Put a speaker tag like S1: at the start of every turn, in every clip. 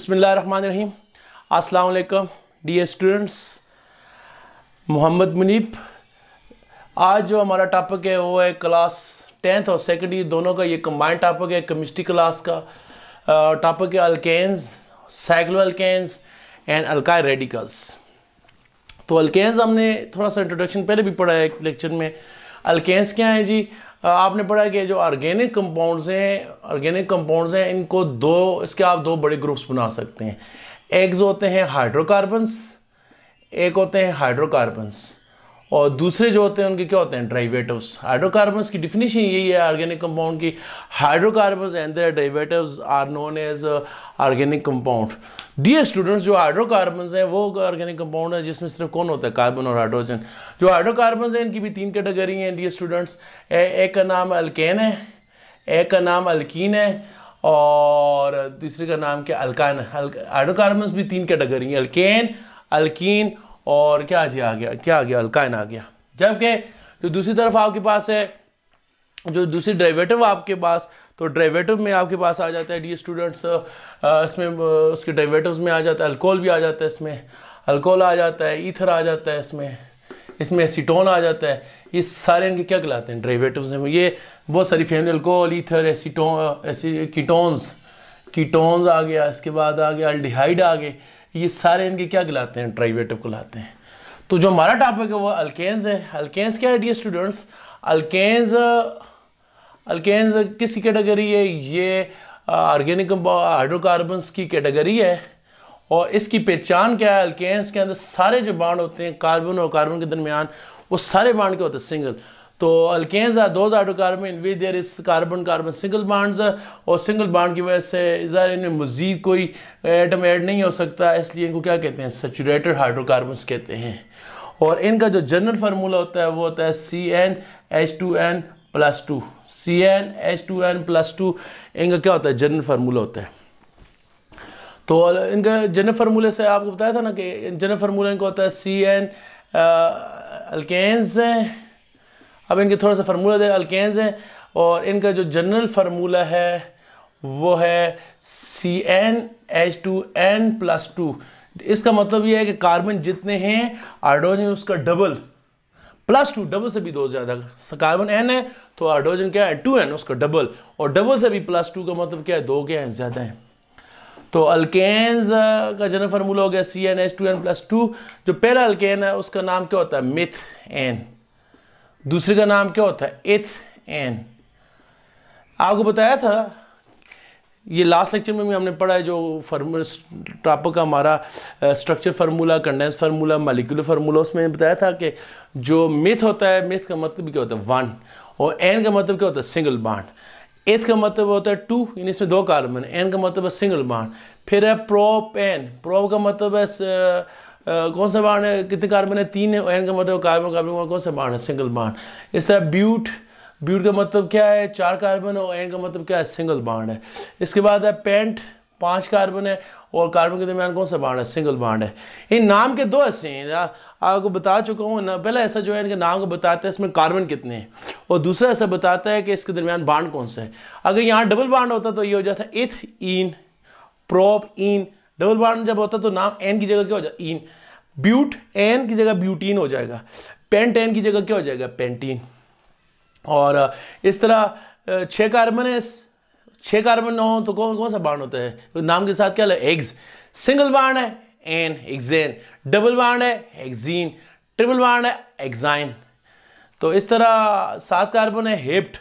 S1: बिस्मिल्लाहिर्रहमानिर्रहीम। अस्सलाम वालेकुम डियर स्टूडेंट्स, मोहम्मद मुनीब। आज जो हमारा टॉपिक है वो है क्लास 10th और सेकेंड ईयर दोनों का ये कंबाइंड टॉपिक है। केमिस्ट्री क्लास का टॉपिक है alkanes, cycloalkanes and alkyl radicals. तो अल्केन्स हमने थोड़ा सा इंट्रोडक्शन पहले भी पढ़ा है एक लेक्चर में। अल्केन्स क्या है जी? आपने पढ़ा कि जो ऑर्गेनिक कंपाउंड्स हैं इनको इसके आप दो बड़े ग्रुप्स बना सकते हैं। एक जो होते हैं हाइड्रोकार्बन्स, एक होते हैं हाइड्रोकार्बन्स, और दूसरे जो होते हैं उनके क्या होते हैं? डेरिवेटिव्स। हाइड्रोकार्बन्स की डिफिनीशन यही है ऑर्गेनिक कंपाउंड की, hydrocarbons and their derivatives are known as organic compound. Dear students, जो हाइड्रोकार्बन्स हैं वो ऑर्गेनिक कंपाउंड है जिसमें सिर्फ कौन होता है? कार्बन और हाइड्रोजन। जो हाइड्रोकार्बन्स हैं इनकी भी तीन कैटेगरी हैं डियर स्टूडेंट्स। एक का नाम अल्केन है, एक का नाम अल्कीन है, और तीसरे का नाम क्या? अल्काइन है। हाइड्रोकार्बन्स भी तीन कैटेगरी हैं, अल्केन, अल्कीन और क्या आ गया? अल्काइन आ गया। जबकि जो दूसरी तरफ आपके पास है, जो दूसरी डेरिवेटिव आपके पास, तो डेरिवेटिव में आपके पास आ जाता है डियर स्टूडेंट्स, इसमें उसके डेरिवेटिव्स में आ जाता है अल्कोहल भी आ जाता है, इसमें अल्कोहल आ जाता है, ईथर आ जाता है, इसमें एसीटोन आ जाता है। ये सारे इनके क्या कहलाते हैं? डेरिवेटिव्स हैं। ये बहुत सारी family, alcohol, ether, acetone, ketones आ गया, इसके बाद आ गया अल्डिहाइड आ गए। ये सारे इनके क्या कहलाते हैं? डेरिवेटिव कहलाते हैं। तो जो हमारा टॉपिक है वो अल्केन्स है। अल्केन्स क्या है डियर स्टूडेंट्स? अल्केन्स किसकी कैटेगरी है? ये ऑर्गेनिक हाइड्रोकार्बन्स की कैटेगरी है। और इसकी पहचान क्या है? अल्केन्स के अंदर सारे जो बांड होते हैं कार्बन और कार्बन के दरमियान, वो सारे बांड के होते हैं सिंगल। तो alkanes are those hydrocarbon in which there is carbon carbon single bonds, और सिंगल बॉन्ड की वजह से इनमें मजीद कोई एटम ऐड नहीं हो सकता, इसलिए इनको क्या कहते हैं? सैचुरेटेड हाइड्रोकार्बन्स कहते हैं। और इनका जो जनरल फार्मूला होता है वो होता है CnH2n+2। CnH2n+2 इनका क्या होता है? जनरल फार्मूला होता है। तो इनका जनरल फार्मूले से आपको बताया था ना कि जनरल फार्मूला इनका होता है Cn अल्केन्स हैं। अब इनके थोड़ा सा फार्मूला दे, अल्केन्स हैं, और इनका जो जनरल फार्मूला है वो है CnH2n+2। इसका मतलब ये है कि कार्बन जितने हैं, हाइड्रोजन उसका डबल, +2, डबल से भी दो ज्यादा। कार्बन n है तो हाइड्रोजन क्या है? 2n, उसका डबल, और डबल से भी +2 का मतलब क्या है? दो क्या है? ज्यादा है। तो अल्केन्स का जनरल फार्मूला हो गया CnH2n+2। जो पहला अल्केन है उसका नाम क्या होता है? मिथेन। दूसरे का नाम क्या होता है? एथेन। आपको बताया था, ये लास्ट लेक्चर में भी हमने पढ़ा है, जो टॉपिक का हमारा structure formula, condense formula, molecular formula, उसमें बताया था कि जो मिथ होता है, मिथ का मतलब क्या होता है? 1, और एन का मतलब क्या होता है? Single bond. एथ का मतलब होता है 2, यानी इसमें दो कार्बन, एन का मतलब है सिंगल बॉन्ड। फिर है प्रोपेन, प्रोप का मतलब है कौन सा बॉन्ड है? कितने कार्बन है? 3 है। एन का मतलब कार्बन कार्बन कौन सा बॉन्ड है? Single bond. इस तरह ब्यूट का मतलब क्या है? 4 कार्बन, और एन का मतलब क्या है? सिंगल बॉन्ड है। इसके बाद है पेंट, 5 कार्बन है, और कार्बन के दरमियान कौन सा बॉन्ड है? सिंगल बॉन्ड है। इन नाम के दो ऐसे हैं, आपको बता चुका हूँ ना। पहला ऐसा जो है इनके नाम को बताता है इसमें कार्बन कितने हैं, और दूसरा ऐसा बताता है कि इसके दरमियान बॉन्ड कौन सा है। अगर यहाँ डबल बॉन्ड होता तो ये हो जाता एथीन, प्रोपीन। डबल बॉन्ड जब होता तो नाम एन की जगह क्या हो जाता? इन। ब्यूट एन की जगह ब्यूटीन हो जाएगा, पेंट एन की जगह क्या हो जाएगा? पेंटीन। और इस तरह 6 कार्बन है, 6 कार्बन ना हो तो कौन सा बॉन्ड होता है? तो नाम के साथ क्या है? एग्स। सिंगल बॉन्ड है एन, एक्सेन। डबल बॉन्ड है हेक्सीन। ट्रिपल बॉन्ड है एक्साइन। तो इस तरह 7 कार्बन है हेप्ट।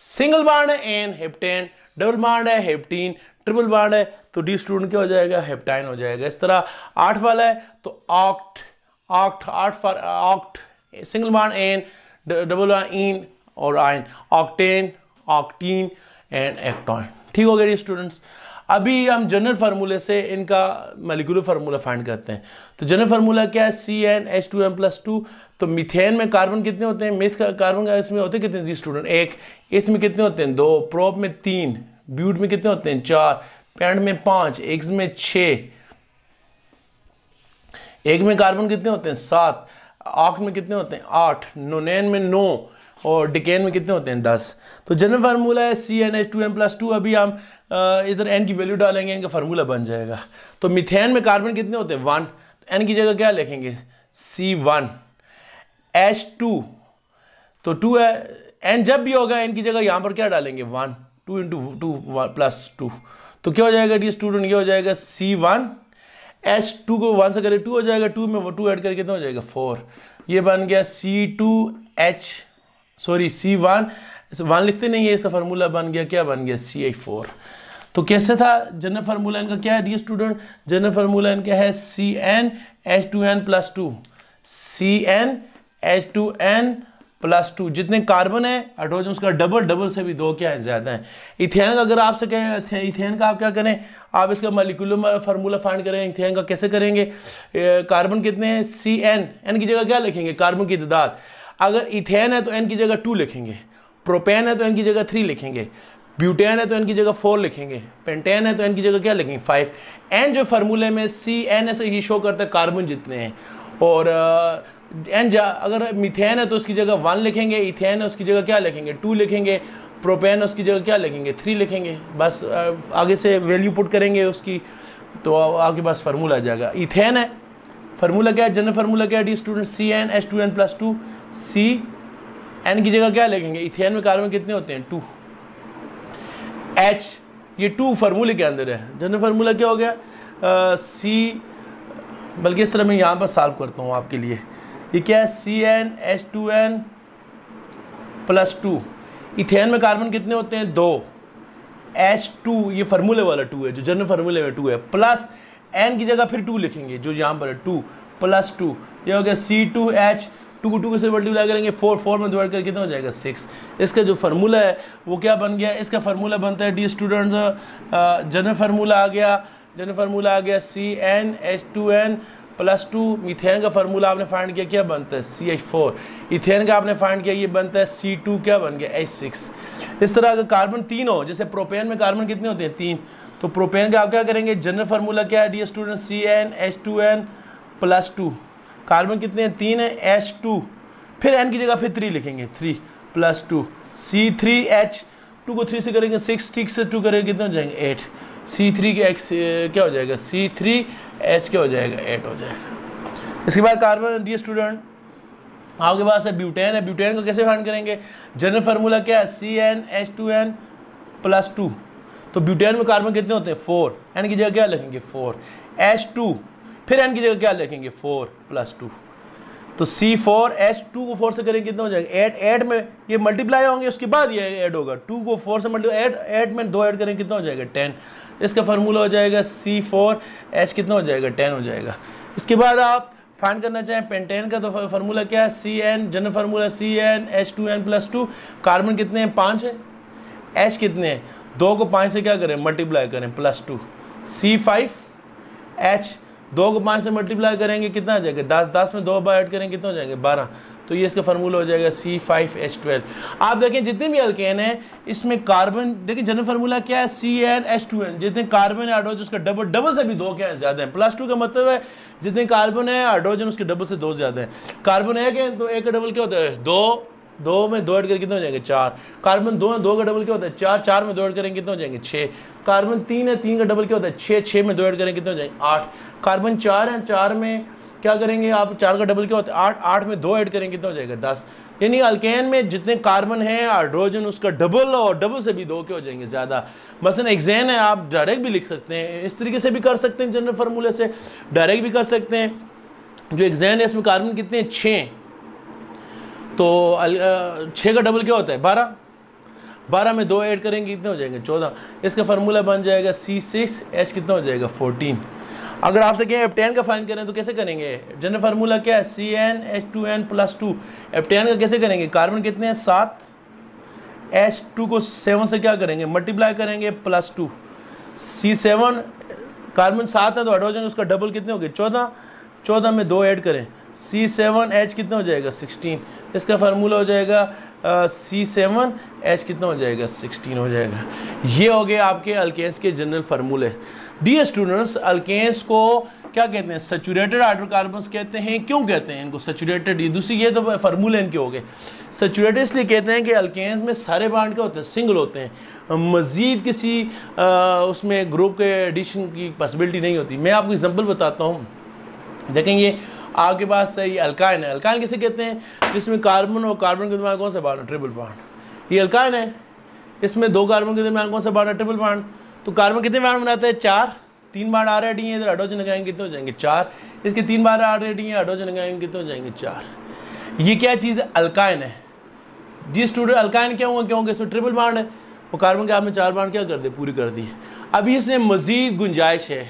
S1: सिंगल बॉन्ड है एन, हेप्टेन। डबल बॉन्ड है हेप्टीन। ट्रिपल बॉन्ड है तो डी स्टूडेंट क्या हो जाएगा? हेप्टाइन हो जाएगा। इस तरह 8 वाला है तो oct, 8 single bond ane, double bond ene और आइन, ऑक्टेन, ऑक्टीन एंड एक्टॉन। ठीक हो गया स्टूडेंट्स। अभी हम जनरल फार्मूले से इनका मॉलिक्यूलर फार्मूला फाइंड करते हैं। तो जनरल फार्मूला क्या है? CnH2n+2। तो मीथेन में कार्बन कितने होते हैं? मिथ का कार्बन का इसमें होते कितने जी स्टूडेंट? 1। एथ में कितने होते हैं? 2। प्रोप में 3। ब्यूट में कितने होते हैं? 4। पेंट में 5। एक्स में 6। एक में कार्बन कितने होते हैं? 7। ऑक्ट में कितने होते हैं? 8। नोनेन में 9। और डिकेन में कितने होते हैं 10। तो जनरल फार्मूला है CnH2n+2। अभी हम इधर n की वैल्यू डालेंगे, इनका फार्मूला बन जाएगा। तो मीथेन में कार्बन कितने होते हैं 1, तो n की जगह क्या लिखेंगे C1H2, तो 2 है, n जब भी होगा n की जगह यहाँ पर क्या डालेंगे 1, 2 × 2 + 2, तो क्या हो जाएगा डी स्टूडेंट, ये हो जाएगा C1H2 को 1 से करें 2 हो जाएगा, 2 में 2 ऐड करके कितना हो जाएगा 4, ये बन गया C1 1 लिखते नहीं है, इसका फार्मूला बन गया, क्या बन गया CH4। तो कैसे था जनरल फार्मूला इनका, क्या है डी स्टूडेंट, जनरल फार्मूला इनका है CnH2n+2, CnH2n+2। जितने कार्बन है हाइड्रोजन उसका डबल से भी 2 क्या है ज़्यादा है। इथेन का अगर आपसे कहें, इथेन का आप क्या करें, आप इसका मॉलिक्यूलर फार्मूला फाइंड करें। इथेन का कैसे करेंगे, कार्बन कितने हैं Cn, n की जगह क्या लिखेंगे कार्बन की तादाद। अगर इथेन है तो n की जगह 2 लिखेंगे, प्रोपेन है तो n की जगह 3 लिखेंगे, ब्यूटेन है तो n की जगह 4 लिखेंगे, पेंटेन है तो n की जगह क्या लिखेंगे 5। n जो फार्मूले में Cn से ये शो करता है कार्बन जितने हैं, और n अगर मीथेन है तो उसकी जगह 1 लिखेंगे, इथेन है उसकी जगह क्या लिखेंगे 2 लिखेंगे, प्रोपेन है उसकी जगह क्या लिखेंगे 3 लिखेंगे। बस आगे से वैल्यू पुट करेंगे उसकी, तो आपके पास फार्मूला आ जाएगा। इथेन है, फार्मूला क्या है, जनरल फार्मूला क्या है dear student, CnH2n+2। C n की जगह क्या लिखेंगे, इथेन में कार्बन कितने होते हैं 2, H ये 2 फार्मूले के अंदर है। जनरल फार्मूला क्या हो गया बल्कि इस तरह मैं यहाँ पर सॉल्व करता हूँ आपके लिए। ये क्या है CnH2n+2। इथेन में कार्बन कितने होते हैं 2, H2 ये फार्मूले वाला 2 है, जो जनरल फार्मूले में 2 है, प्लस n की जगह फिर 2 लिखेंगे जो यहाँ पर है 2 + 2, ये हो गया C2H, 2 को 2 से मल्टीप्लाई करेंगे 4 में डिवाइड करके कितना हो जाएगा 6। इसका जो फार्मूला है वो क्या बन गया, इसका फार्मूला बनता है डी स्टूडेंट, जनरल फार्मूला आ गया, CnH2n+2। मीथेन का फार्मूला आपने फाइंड किया, क्या बनता है CH4। इथेन का आपने फाइंड किया, ये बनता है C2 क्या बन गया H6। इस तरह अगर कार्बन 3 हो, जैसे प्रोपेन में कार्बन कितने होते हैं 3, तो प्रोपेन का आप क्या करेंगे, जनरल फार्मूला क्या है डी स्टूडेंट CnH2n+2। कार्बन कितने हैं 3 है, H2 फिर n की जगह फिर 3 लिखेंगे 3 + 2, C3H 2 को 3 से करेंगे 6, ठीक से 2 करेंगे कितने हो जाएंगे 8, C3 के x क्या हो जाएगा C3H क्या हो जाएगा 8 हो जाएगा। इसके बाद कार्बन डी स्टूडेंट आपके पास है ब्यूटेन है। ब्यूटेन को कैसे फाइंड करेंगे, जनरल फार्मूला क्या है CnH2n+2। तो ब्यूटेन में कार्बन कितने होते हैं 4, n की जगह क्या लिखेंगे 4, H2 फिर n की जगह क्या लिखेंगे 4 + 2, तो C4H2 को 4 से करेंगे कितना हो जाएगा 8 में ये मल्टीप्लाई होंगे, उसके बाद ये ऐड होगा, 2 को 4 से मल्टीप्लाई 8 में 2 ऐड करेंगे कितना हो जाएगा 10। इसका फार्मूला हो जाएगा C4H कितना हो जाएगा 10 हो जाएगा। इसके बाद आप फाइंड करना चाहें पेंटेन का, तो फार्मूला क्या है जनरल फार्मूला CnH2n+2। कार्बन कितने हैं 5 है, H कितने हैं 2 को 5 से क्या करें मल्टीप्लाई करें +2, C5H 2 को 5 से मल्टीप्लाई करेंगे कितना आ जाएगा 10, 10 में 2 बार ऐड करेंगे कितना हो जाएंगे 12, तो ये इसका फार्मूला हो जाएगा C5H12। आप देखें जितने भी अल्केन हैं इसमें कार्बन, देखिए जनरल फार्मूला क्या है CnH2n, जितने कार्बन है हाइड्रोजन उसका डबल से भी 2 क्या है ज़्यादा है, +2 का मतलब है जितने कार्बन है हाइड्रोजन उसके डबल से 2 ज़्यादा है। कार्बन 1 है तो 1 का डबल क्या होता है 2 में 2 ऐड करके कितना हो जाएंगे 4, कार्बन 2 है 2 का डबल क्या होता है 4 में 2 ऐड करेंगे कितना हो जाएंगे 6, कार्बन 3 है 3 का डबल क्या होता है 6 में 2 ऐड करेंगे कितना हो जाएंगे 8, कार्बन 4 है 4 में क्या करेंगे आप 4 का डबल क्या होता है 8 में 2 ऐड करेंगे कितना हो जाएगा 10। यानी अल्केन में जितने कार्बन है हाइड्रोजन उसका डबल और डबल से भी 2 के हो जाएंगे ज़्यादा। मसलन एक्सेन है आप डायरेक्ट भी लिख सकते हैं, इस तरीके से भी कर सकते हैं, जनरल फार्मूले से डायरेक्ट भी कर सकते हैं। जो एक्सेन है इसमें कार्बन कितने हैं 6, तो 6 का डबल क्या होता है 12, 12 में 2 ऐड करेंगे कितने हो जाएंगे 14। इसका फार्मूला बन जाएगा C6H कितना हो जाएगा 14। अगर आपसे कहें एप्टेन का फाइंड करें तो कैसे करेंगे, जनरल फार्मूला क्या है CnH2n+2। एप्टेन का कैसे करेंगे, कार्बन कितने हैं 7, H2 को 7 से क्या करेंगे मल्टीप्लाई करेंगे +2, C7 कार्बन 7 है तो हाइड्रोजन उसका डबल कितने हो गए 14, 14 में 2 ऐड करें C7H कितना हो जाएगा 16। इसका फार्मूला हो जाएगा C7H कितना हो जाएगा 16 हो जाएगा। ये हो गए आपके अल्केन्स के जनरल फार्मूले। डियर स्टूडेंट्स अल्केन्स को क्या कहते हैं, सैचुरेटेड हाइड्रोकार्बन्स कहते हैं। क्यों कहते हैं इनको सैचुरेटेड, ये दूसरी ये तो फार्मूले इनके हो गए। सैचुरेटेड इसलिए कहते हैं कि अल्केन्स में सारे बॉन्ड क्या होते हैं, सिंगल होते हैं, मज़ीद किसी उसमें ग्रुप के एडिशन की पॉसिबिलिटी नहीं होती। मैं आपको एग्जांपल बताता हूँ, देखेंगे आपके पास ये अल्काइन है। अल्काइन किसे कहते हैं, जिसमें कार्बन और कार्बन के दरमियान कौन सा बॉन्ड है, ट्रिपल बॉन्ड। ये अल्काइन है, इसमें दो कार्बन के दरमियान कौन सा बॉन्ड है, ट्रिपल बॉन्ड। तो कार्बन कितने बॉन्ड बनाता है, 4, 3 बार ऑलरेडी है, इधर हाइड्रोजन लगाएंगे कितने हो जाएंगे, 4। इसके 3 बार ऑलरेडी है, हाइड्रोजन लगाएंगे कितने हो जाएंगे, 4। ये क्या चीज़ है, अल्काइन है जी स्टूडेंट। अल्काइन क्या हुआ, क्योंकि इसमें ट्रिपल बॉन्ड है, वो कार्बन के आपने 4 बॉन्ड क्या कर दे, पूरी कर दी। अभी इसमें मज़ीद गुंजाइश है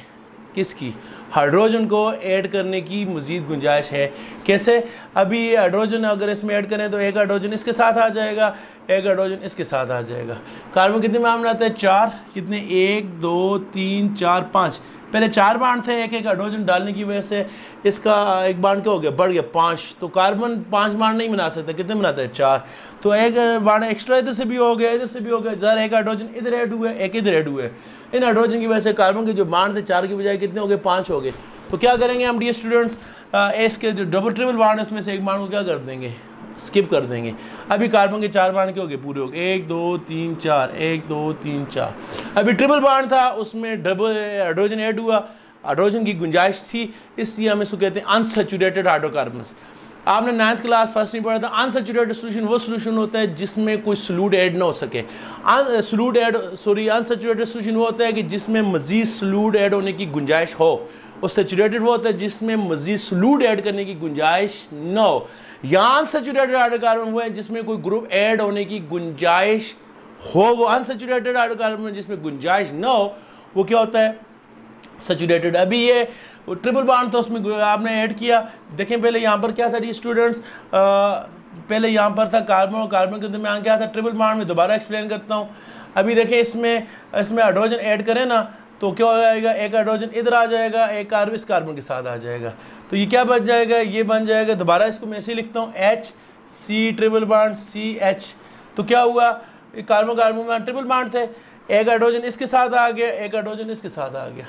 S1: किसकी, हाइड्रोजन को ऐड करने की मज़ीद गुंजाइश है। कैसे, अभी हाइड्रोजन अगर इसमें ऐड करें तो एक हाइड्रोजन इसके साथ आ जाएगा, एक हाइड्रोजन इसके साथ आ जाएगा। कार्बन कितने बार बनाता है, 4, कितने, 1 2 3 4 5। पहले 4 बांड थे, एक एक हाइड्रोजन डालने की वजह से इसका एक बांड क्या हो गया, बढ़ गया 5। तो कार्बन 5 बांड नहीं बना सकता, कितने बनाता है, 4। तो एक बांड एक्स्ट्रा इधर से भी हो गया, इधर से भी हो गया, ज़रा एक हाइड्रोजन इधर ऐड हुआ है, एक इधर ऐड हुआ है। इन हाइड्रोजन की वजह से कार्बन के जो बांड थे 4 की बजाय कितने हो गए, 5 हो गए। तो क्या करेंगे हम डियर स्टूडेंट्स, इसके जो डबल ट्रिपल बांड है उसमें से एक बांड को क्या कर देंगे, स्किप कर देंगे। अभी कार्बन के 4 बांड के हो गए, पूरे हो गए, 1 2 3 4, 1 2 3 4। अभी ट्रिपल बांड था, उसमें डबल हाइड्रोजन ऐड हुआ, हाइड्रोजन की गुंजाइश थी, इसलिए हम इसको कहते हैं अनसैचुरेटेड हाइड्रोकार्बन्स। आपने 9th क्लास फर्स्ट नहीं पढ़ा था, अनसैचुरेटेड सोल्यूशन वो सोल्यूशन होता है जिसमें कोई सॉल्यूट ऐड ना हो सके। अनसैचुरेटेड सोल्यूशन वो होता है कि जिसमें मजीद सॉल्यूट ऐड होने की गुंजाइश हो, और सैचुरेटेड वो होता है जिसमें मजीद सॉल्यूट ऐड करने की गुंजाइश ना हो। यहाँ अनसैचुरेटेड हाइड्रोकार्बन वो है जिसमें कोई ग्रुप ऐड होने की गुंजाइश हो, वो अनसैचुरेटेड हाइड्रोकार्बन जिसमें गुंजाइश ना हो वो क्या होता है, सैचुरेटेड। अभी ये ट्रिपल बॉन्ड था, उसमें आपने ऐड किया। देखें पहले यहाँ पर क्या था डी स्टूडेंट्स, पहले यहाँ पर था कार्बन और कार्बन के दरमियान क्या था, ट्रिपल बॉन्ड। में दोबारा एक्सप्लेन करता हूँ। अभी देखें इसमें हाइड्रोजन ऐड करें ना तो क्या हो जाएगा, एक हाइड्रोजन इधर आ जाएगा, एक कार्बन इस कार्बन के साथ आ जाएगा। तो ये क्या बन जाएगा, ये बन जाएगा, दोबारा इसको मैं ऐसे ही लिखता हूँ, HC ट्रिपल बॉन्ड CH। तो क्या हुआ, कार्बन कार्बन में ट्रिपल बॉन्ड थे, एक हाइड्रोजन इसके साथ आ गया, एक हाइड्रोजन इसके साथ आ गया।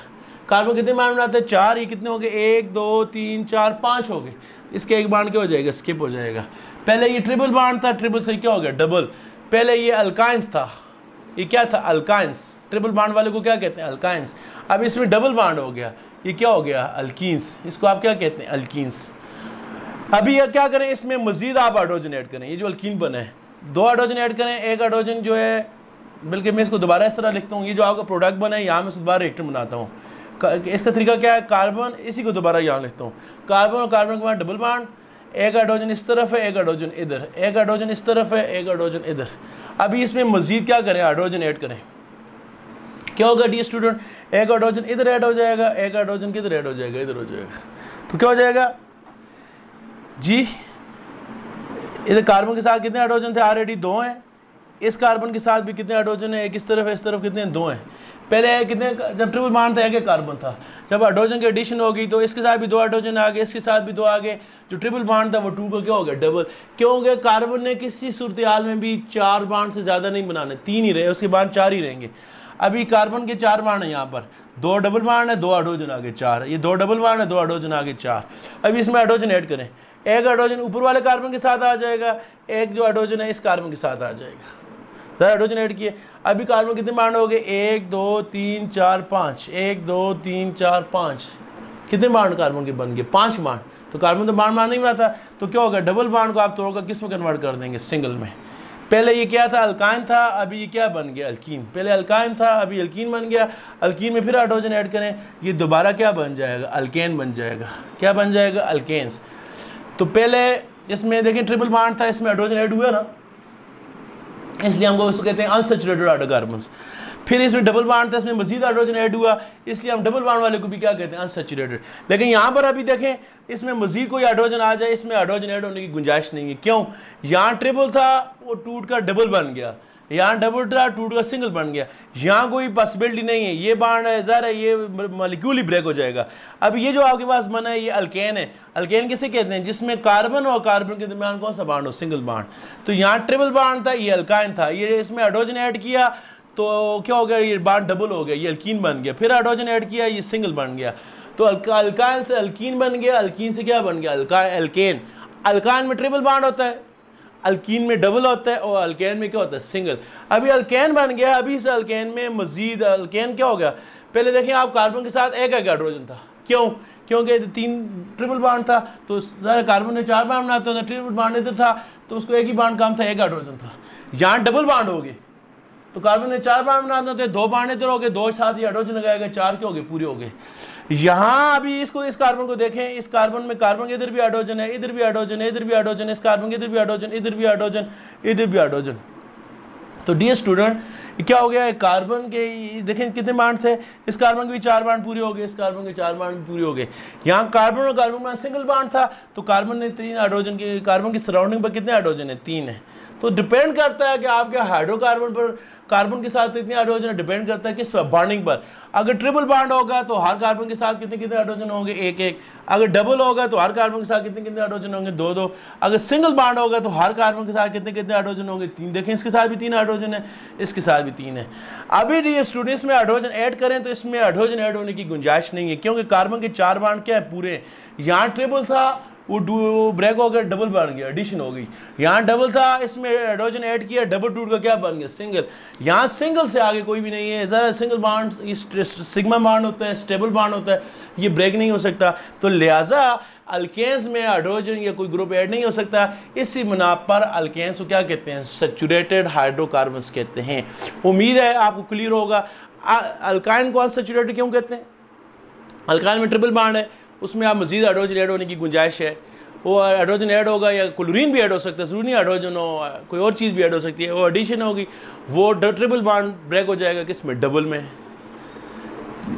S1: कार्बन कितने बांड बनाते हैं, 4। ये कितने हो गए, 1 2 3 4 5 हो गए। इसके एक बांड क्या हो जाएगा, स्किप हो जाएगा। पहले ये ट्रिपल बांड था, ट्रिपल से क्या हो गया, डबल। पहले ये अल्काइंस था, ये क्या था, अल्काइंस। ट्रिपल बांड वाले को क्या कहते हैं, अल्काइंस। अब इसमें डबल बांड हो गया, ये क्या हो गया, अल्कीन्स। इसको आप क्या कहते हैं, अल्कीन्स। अभी ये क्या करें, इसमें मजीद आप हाइड्रोजन ऐड करें। ये जो अल्कीन बना है, 2 हाइड्रोजन ऐड करें, एक हाइड्रोजन जो है, बल्कि मैं इसको दोबारा इस तरह लिखता हूँ, ये जो आपका प्रोडक्ट बना है यहाँ मैं दोबारा रिएक्टर बनाता हूँ। इसका तरीका क्या है, कार्बन, इसी को दोबारा यहाँ लिखता हूँ, कार्बन और कार्बन के बाद डबल बॉन्ड, एक हाइड्रोजन इस तरफ है, एक हाइड्रोजन इधर, एक हाइड्रोजन इस तरफ है, एक हाइड्रोजन इधर। अभी इसमें मजीद क्या करें, हाइड्रोजन ऐड करें। क्या होगा डी स्टूडेंट, एक हाइड्रोजन इधर ऐड हो जाएगा, एक हाइड्रोजन किधर ऐड हो जाएगा, इधर हो जाएगा। तो क्या हो जाएगा जी, इधर कार्बन के साथ कितने हाइड्रोजन थे, ऑलरेडी 2 हैं। इस कार्बन के साथ भी कितने हाइड्रोजन है, एक इस तरफ है, इस तरफ कितने, 2 हैं। पहले कितने, जब ट्रिपल बॉन्ड था एक कार्बन था, जब हाइड्रोजन की एडिशन हो गई तो इसके साथ भी 2 हाइड्रोजन आ गए, इसके साथ भी 2 आ गए। जो ट्रिपल बॉन्ड था वो 2 का क्या हो गया, डबल। क्यों हो गया, कार्बन ने किसी सूरत हाल में भी 4 बॉन्ड से ज़्यादा नहीं बनाने, 3 ही रहे, उसके बाद 4 ही रहेंगे। अभी कार्बन के 4 बॉन्ड है, यहाँ पर 2 डबल बॉन्ड है, 2 हाइड्रोजन आगे 4, ये 2 डबल बॉन्ड है, 2 हाइड्रोजन आगे 4। अभी इसमें हाइड्रोजन ऐड करें, एक हाइड्रोजन ऊपर वाले कार्बन के साथ आ जाएगा, एक जो हाइड्रोजन है इस कार्बन के साथ आ जाएगा। हाइड्रोजन ऐड किए। अभी कार्बन कितने बांड हो गए, 1 2 3 4 5, 1 2 3 4 5। कितने बांड कार्बन के बन गए, 5 बांड। तो कार्बन तो बांड नहीं बनाता, तो क्या होगा, डबल बांड को आप तोड़कर किस में कन्वर्ट कर देंगे, सिंगल में। पहले ये क्या था, अल्काइन था, अभी ये क्या बन गया, अल्कीन। पहले अल्काइन था, अभी अल्कीन बन गया। अल्कीन में फिर हाइड्रोजन ऐड करें, ये दोबारा क्या बन जाएगा, अल्केन बन जाएगा। क्या बन जाएगा, अल्केन्स। तो पहले इसमें देखें ट्रिपल बॉन्ड था, इसमें हाइड्रोजन ऐड हुआ ना, इसलिए हमको उसको कहते हैं अनसैचुरेटेड हाइड्रोकार्बन्स। फिर इसमें डबल बॉन्ड था, इसमें मजीद हाइड्रोजन ऐड हुआ, इसलिए हम डबल बॉन्ड वाले को भी क्या कहते हैं, अनसैचुरेटेड। लेकिन यहाँ पर अभी देखें, इसमें मजीद कोई हाइड्रोजन आ जाए, इसमें हाइड्रोजन ऐड होने की गुंजाइश नहीं है। क्यों, यहाँ ट्रिपल था वो टूट कर डबल बन गया, यहाँ डबल था टूट कर सिंगल बन गया। यहाँ कोई पॉसिबिलिटी नहीं है, ये बॉन्ड है ज़रा, ये मॉलिक्यूल ही ब्रेक हो जाएगा। अब ये जो आपके पास बना है ये अल्केन है। अल्केन किसे कहते हैं, जिसमें कार्बन और कार्बन के दरमियान कौन सा बॉन्ड हो, सिंगल बॉन्ड। तो यहाँ ट्रिपल बॉन्ड था, ये अल्काइन था, ये इसमें हाइड्रोजन ऐड किया तो क्या हो गया, ये बॉन्ड डबल हो गया, ये अल्कीन बन गया। फिर हाइड्रोजन ऐड किया, ये सिंगल बन गया। तो अल्काइन से अल्कीन बन गया, अल्कीन से क्या बन गया, एल्केन। अल्काइन में ट्रिपल बॉन्ड होता है, अल्कीन में डबल होता है, और अल्केन में क्या होता है, सिंगल। अभी अल्केन बन गया, अभी इस अल्केन में मजीद अल्केन क्या हो गया, पहले देखिए आप कार्बन के साथ एक हाइड्रोजन था, क्यों, क्योंकि 3 ट्रिपल बॉन्ड था, तो सारे कार्बन में 4 बॉन्ड बनाते हैं, ट्रिपल बॉन्ड इधर था तो उसको एक ही बॉन्ड कम था, एक हाइड्रोजन था। यहाँ डबल बॉन्ड हो गए तो कार्बन में 4 बॉन्ड बनाते होते, 2 बॉन्ड इधर हो गए, 2 साथ ही हाइड्रोजन लगाएगा, 4 के हो गए, पूरे हो गए। यहाँ अभी इसको, इस कार्बन को देखें, इस कार्बन में कार्बन के इधर भी हाइड्रोजन है, इधर भी हाइड्रोजन है, इधर भी हाइड्रोजन है, इस कार्बन के इधर भी हाइड्रोजन, इधर भी हाइड्रोजन, इधर भी हाइड्रोजन। तो डियर स्टूडेंट क्या हो गया, कार्बन के देखें कितने बॉन्ड थे, इस कार्बन के भी 4 बॉन्ड पूरे हो गए, इस कार्बन के 4 बॉन्ड पूरे हो गए। यहाँ कार्बन और कार्बन में सिंगल बॉन्ड था, तो कार्बन ने 3 हाइड्रोजन के, कार्बन की सराउंडिंग पर कितने हाइड्रोजन है, 3 है। तो डिपेंड करता है कि आपके हाइड्रोकार्बन पर, कार्बन के साथ कितने हाइड्रोजन, डिपेंड करता है किस पर, बॉन्डिंग पर। अगर ट्रिपल बॉन्ड होगा तो हर कार्बन के साथ कितने कितने हाइड्रोजन होंगे, 1-1। अगर डबल होगा तो हर कार्बन के साथ कितने कितने हाइड्रोजन होंगे, 2-2। अगर सिंगल बॉन्ड होगा तो हर कार्बन के साथ कितने कितने हाइड्रोजन होंगे, 3। देखें इसके साथ भी 3 हाइड्रोजन है, इसके साथ भी 3 है। अभी ये स्टूडेंट्स में हाइड्रोजन ऐड करें तो इसमें हाइड्रोजन ऐड होने की गुंजाइश नहीं है, क्योंकि कार्बन के 4 बॉन्ड क्या है, पूरे। यहाँ ट्रिपल था, वो ब्रेक हो गया, डबल बन गया, एडिशन हो गई। यहाँ डबल था, इसमें हाइड्रोजन ऐड किया, डबल टूट का क्या बन गया, सिंगल। यहाँ सिंगल से आगे कोई भी नहीं है, ज़रा सिंगल बॉन्ड, सिग्मा बॉन्ड होता है, स्टेबल बॉन्ड होता है, ये ब्रेक नहीं हो सकता। तो लिहाजा अल्केन्स में हाइड्रोजन या कोई ग्रुप ऐड नहीं हो सकता। इसी बिना पर अल्केन्स को क्या कहते हैं, सैचुरेटेड हाइड्रोकार्बन्स कहते हैं। उम्मीद है आपको क्लियर होगा। अल्काइन को अनसैचुरेटेड क्यों कहते हैं, अल्काइन में ट्रिपल बॉन्ड है, उसमें आप मजीद हाइड्रोजन ऐड होने की गुंजाइश है। वो हाइड्रोजन ऐड होगा, या क्लोरीन भी ऐड हो सकता है, ज़रूरी नहीं हाइड्रोजन हो, कोई और चीज़ भी ऐड हो सकती है, वो एडिशन होगी, वो ट्रिपल बॉन्ड ब्रेक हो जाएगा, किस में, डबल में।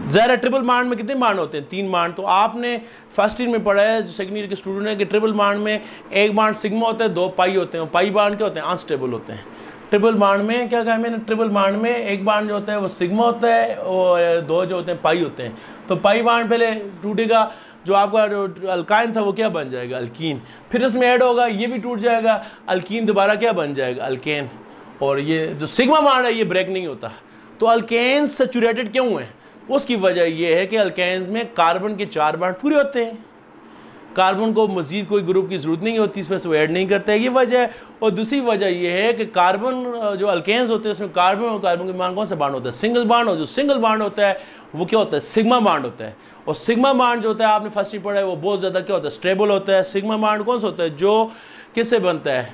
S1: ज़रा ट्रिपल बॉन्ड में कितने बॉन्ड होते हैं, 3 बॉन्ड। तो आपने फर्स्ट ईयर में पढ़ा है, जो सेकंड ईयर के स्टूडेंट है, कि ट्रिपल बॉन्ड में एक बॉन्ड सिग्मा होता है, 2 पाई होते हैं, और पाई बॉन्ड क्या होते हैं, अनस्टेबल होते हैं। ट्रिपल बॉन्ड में क्या कहा मैंने, ट्रिपल बॉन्ड में एक बॉन्ड जो होता है वो सिग्मा होता है, और 2 जो होते हैं पाई होते हैं। तो पाई बॉन्ड पहले टूटेगा, जो आपका अल्काइन था वो क्या बन जाएगा, अल्कीन। फिर इसमें ऐड होगा, ये भी टूट जाएगा, अल्कीन दोबारा क्या बन जाएगा, अल्केन। और ये जो सिग्मा बॉन्ड है ये ब्रेक नहीं होता। तो अल्केन सैचुरेटेड क्यों है, उसकी वजह ये है कि अल्केन्स में कार्बन के 4 बॉन्ड पूरे होते हैं, कार्बन को मजीद कोई ग्रुप की जरूरत नहीं होती, इस वजह से वो ऐड नहीं करता है, ये वजह है। और दूसरी वजह ये है कि कार्बन जो अल्केन्स होते हैं उसमें कार्बन और कार्बन के मान कौन सा बॉन्ड होता है, सिंगल बॉन्ड। और जो सिंगल बॉन्ड होता है वो क्या होता है, सिग्मा बॉन्ड होता है। और सिग्मा बॉन्ड जो होता है, आपने फर्स्ट ही पढ़ा है, वो बहुत ज़्यादा क्या होता है, स्टेबल होता है। सिग्मा बॉन्ड कौन सा होता है, जो किससे बनता है,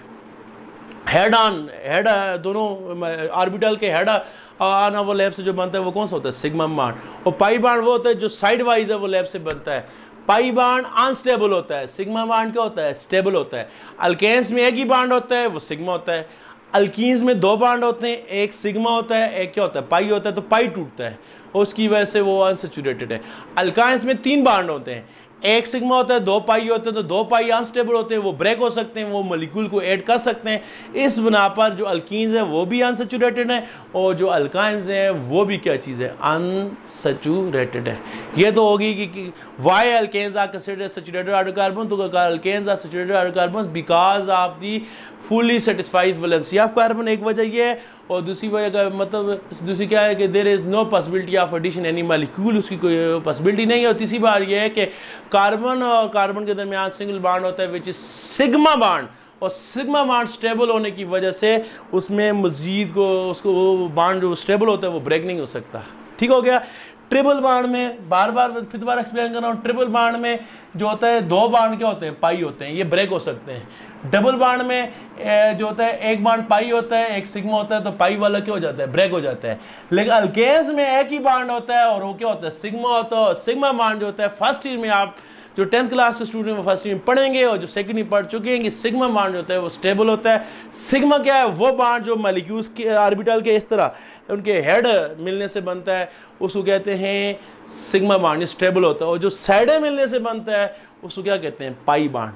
S1: हेड ऑन, हेड दोनों ऑर्बिटल के हेड ऑन ओवरलैप से जो बनता है वो कौन सा होता है, सिग्मा बॉन्ड। और पाई बॉन्ड वो होता है जो साइड वाइज ओवरलैप से बनता है। पाई बॉन्ड अनस्टेबल होता है, सिग्मा बॉन्ड क्या होता है, स्टेबल होता है। अल्केन्स में एक ही बॉन्ड होता है, वो सिग्मा होता है। अल्कीन्स में 2 बॉन्ड होते हैं, एक सिग्मा होता है, एक क्या होता है, पाई होता है। तो पाई टूटता है, उसकी वजह से वो अनसैचुरेटेड है। अल्काइंस में 3 बॉन्ड होते हैं, एक सिग्मा होता है, 2 पाई होते हैं। तो 2 पाई अनस्टेबल होते हैं, वो ब्रेक हो सकते हैं, वो मॉलिक्यूल को ऐड कर सकते हैं। इस बना पर जो अल्कीन्स है वो भी अनसैचुरेटेड है, और जो अल्काइंस हैं वो भी क्या चीज़ है, अनसैचुरेटेड है। ये तो होगी कि why alkanes are considered saturated hydrocarbon. तो alkanes are saturated hydrocarbon because of the fully satisfies valency of carbon, एक वजह ये है। और दूसरी वजह का मतलब दूसरी क्या है कि there is no possibility of addition any molecule, उसकी कोई पॉसिबिलिटी नहीं है। और तीसरी बार ये है कि कार्बन और कार्बन के दरमियान सिंगल बॉन्ड होता है विच इज सिग्मा बॉन्ड, और सिग्मा बॉन्ड स्टेबल होने की वजह से उसमें मजीद को उसको बॉन्ड जो स्टेबल होता है वो ब्रेक नहीं हो सकता। ठीक हो गया। ट्रिपल बॉन्ड में बार बार फिर दोबारा एक्सप्लेन कर रहा हूँ, ट्रिपल बॉन्ड में जो होता है 2 बॉन्ड क्या होते हैं, पाई होते हैं, ये ब्रेक हो सकते हैं। डबल बॉन्ड में जो होता है एक बॉन्ड पाई होता है, एक सिग्मा होता है, तो पाई वाला क्या हो जाता है, ब्रेक हो जाता है। लेकिन अल्केन्स में एक ही बॉन्ड होता है और वो क्या होता है, सिग्मा होता है। सिग्मा बॉन्ड जो होता है फर्स्ट ईयर में आप जो 10th क्लास के स्टूडेंट वो फर्स्ट ईयर में पढ़ेंगे, और जो सेकंड ईयर पढ़ चुके हैं कि सिग्मा बॉन्ड जो होता है वो स्टेबल होता है। सिग्मा क्या है, वो बॉन्ड जो मॉलिक्यूल्स के ऑर्बिटल के इस तरह उनके हेड मिलने से बनता है, उसको कहते हैं सिग्मा बॉन्ड, स्टेबल होता है। और जो साइडें मिलने से बनता है उसको क्या कहते हैं, पाई बॉन्ड।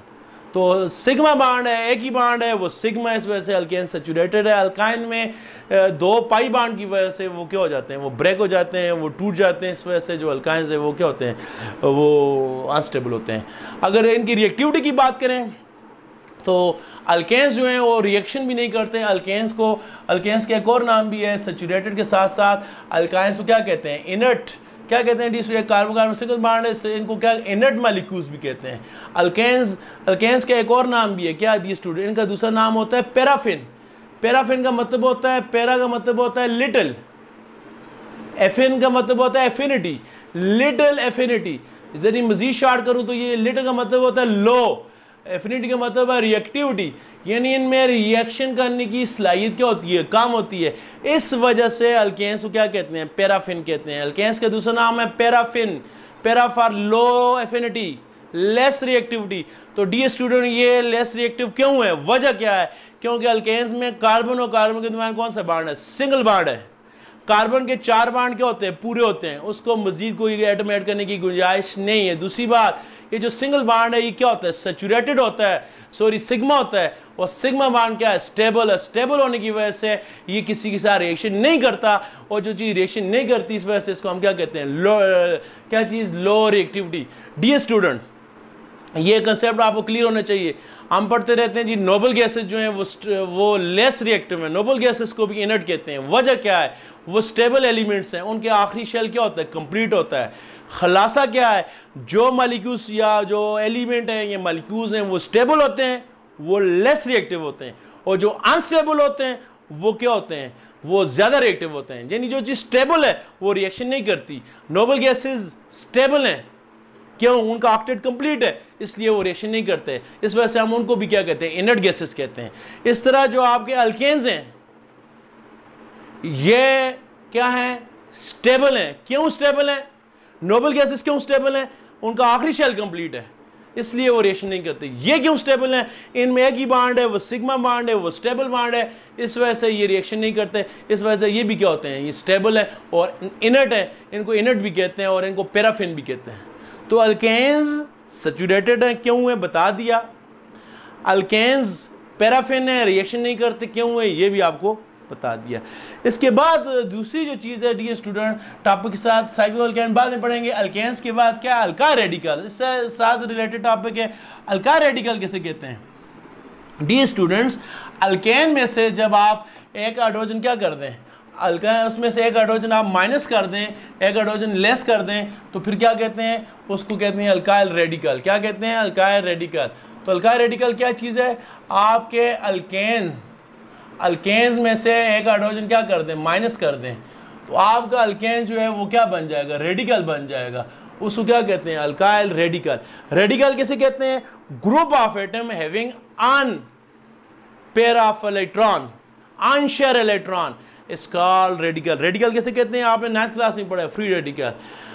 S1: तो सिग्मा बॉन्ड है, एक ही बॉन्ड है, वो सिग्मा, इस वजह से अल्केन सैचुरेटेड है। अल्काइन में 2 पाई बॉन्ड की वजह से वो क्या हो जाते हैं, वो ब्रेक हो जाते हैं, वो टूट जाते हैं। इस वजह से जो अल्काइंस है वो क्या होते हैं, वो अनस्टेबल होते हैं। अगर इनकी रिएक्टिविटी की बात करें तो अल्केन्स जो हैं वो रिएक्शन भी नहीं करते। अल्केन्स का एक और नाम भी है, सैचुरेटेड के साथ साथ अल्काइंस को क्या कहते हैं, इनर्ट क्या कहते हैं D, carbon carbon single bond है, इनको क्या इनर्ट मॉलिक्यूल्स भी कहते हैं। अल्केन्स का एक और नाम भी है, क्या डी स्टूडेंट, इनका दूसरा नाम होता है पैराफिन। पैराफिन का मतलब होता है, पैरा का मतलब होता है लिटिल, एफिन का मतलब होता है एफिनिटी, लिटिल एफिनिटी। यदि मजीद शार्ट करूं तो ये लिटिल का मतलब होता है लो, एफिनिटी का मतलब है रिएक्टिविटी, यानी इनमें रिएक्शन करने की सलाहियत क्या होती है, काम होती है। इस वजह से अल्केन्स को क्या कहते हैं, पैराफिन कहते हैं। अल्केन्स का दूसरा नाम है paraffin, para for low affinity, less reactivity. तो डी स्टूडेंट ये लेस रिएक्टिव क्यों है, वजह क्या है, क्योंकि अल्केन्स में कार्बन और कार्बन के दरमियान कौन सा बॉन्ड है, सिंगल बॉन्ड है। कार्बन के 4 बॉन्ड क्या होते हैं, पूरे होते हैं, उसको मजीद कोई एटम ऐड करने की गुंजाइश नहीं है। दूसरी बात, ये जो सिंगल बॉन्ड है ये क्या होता है, सैचुरेटेड होता है, सॉरी सिग्मा होता है, और सिग्मा बॉन्ड क्या है, स्टेबल है। स्टेबल होने की वजह से ये किसी के साथ रिएक्शन नहीं करता, और जो चीज़ रिएक्शन नहीं करती इस वजह से इसको हम क्या कहते हैं, लो, क्या चीज़, लो रिएक्टिविटी। डी स्टूडेंट ये कंसेप्ट आपको क्लियर होना चाहिए। हम पढ़ते रहते हैं जी नोबल गैसेस जो हैं वो लेस रिएक्टिव है, नोबल गैसेस को भी इनर्ट कहते हैं। वजह क्या है, वो स्टेबल एलिमेंट्स हैं, उनके आखिरी शेल क्या होता है, कंप्लीट होता है। खलासा क्या है, जो मॉलिक्यूल्स या जो एलिमेंट हैं या मॉलिक्यूल्स हैं वो स्टेबल होते हैं, वो लेस रिएक्टिव होते हैं, और जो अनस्टेबल होते हैं वो क्या होते हैं, वो ज़्यादा रिएक्टिव होते हैं। यानी जो चीज़ स्टेबल है वो रिएक्शन नहीं करती। नोबल गैसेस स्टेबल हैं, क्यों, उनका ऑक्टेट कंप्लीट है, इसलिए वो रिएक्शन नहीं करते। इस वजह से हम उनको भी क्या कहते हैं, इनर्ट गैसेस कहते हैं। इस तरह जो आपके अल्केन्स हैं ये क्या है, स्टेबल हैं। क्यों स्टेबल हैं, नोबल गैसेस क्यों स्टेबल हैं, उनका आखिरी शेल कंप्लीट है, इसलिए वो रिएक्शन नहीं करते। ये क्यों स्टेबल हैं, इनमें एक ही बॉन्ड है, वो सिग्मा बॉन्ड है, वो स्टेबल बॉन्ड है, इस वजह से ये रिएक्शन नहीं करते। इस वजह से ये भी क्या होते हैं, ये स्टेबल है और इनर्ट है, इनको इनर्ट भी कहते हैं और इनको पैराफिन भी कहते हैं। तो अल्केन्स सैचुरेटेड है, क्यों है बता दिया। अल्केन्स पैराफिन है, रिएक्शन नहीं करते, क्यों है ये भी आपको बता दिया। इसके बाद दूसरी जो चीज़ है डी स्टूडेंट, टॉपिक के साथ साइक्लो अल्केन बाद में पढ़ेंगे। अल्केन्स के बाद क्या, अल्काइल रेडिकल, इससे साथ रिलेटेड टॉपिक है। अल्काइल रेडिकल किसे कहते हैं डी स्टूडेंट्स, अल्केन में से जब आप एक हाइड्रोजन क्या कर दें, अल्काइल उसमें से एक हाइड्रोजन आप माइनस कर दें, एक हाइड्रोजन लेस कर दें, तो फिर क्या कहते हैं, उसको कहते हैं अल्काइल रेडिकल। क्या कहते हैं, अल्काइल रेडिकल। तो अल्काइल रेडिकल क्या चीज़ है, आपके अल्केन्स में से एक हाइड्रोजन क्या कर दें, माइनस कर दें, तो आपका अल्केन जो है वो क्या बन जाएगा, रेडिकल बन जाएगा। उसको क्या कहते हैं, अल्काइल रेडिकल। रेडिकल किसे कहते हैं, group of atom having unpaired of electron, unshared electron is called radical. Radical किसे कहते हैं, आपने 9th क्लास में पढ़ा है, फ्री रेडिकल।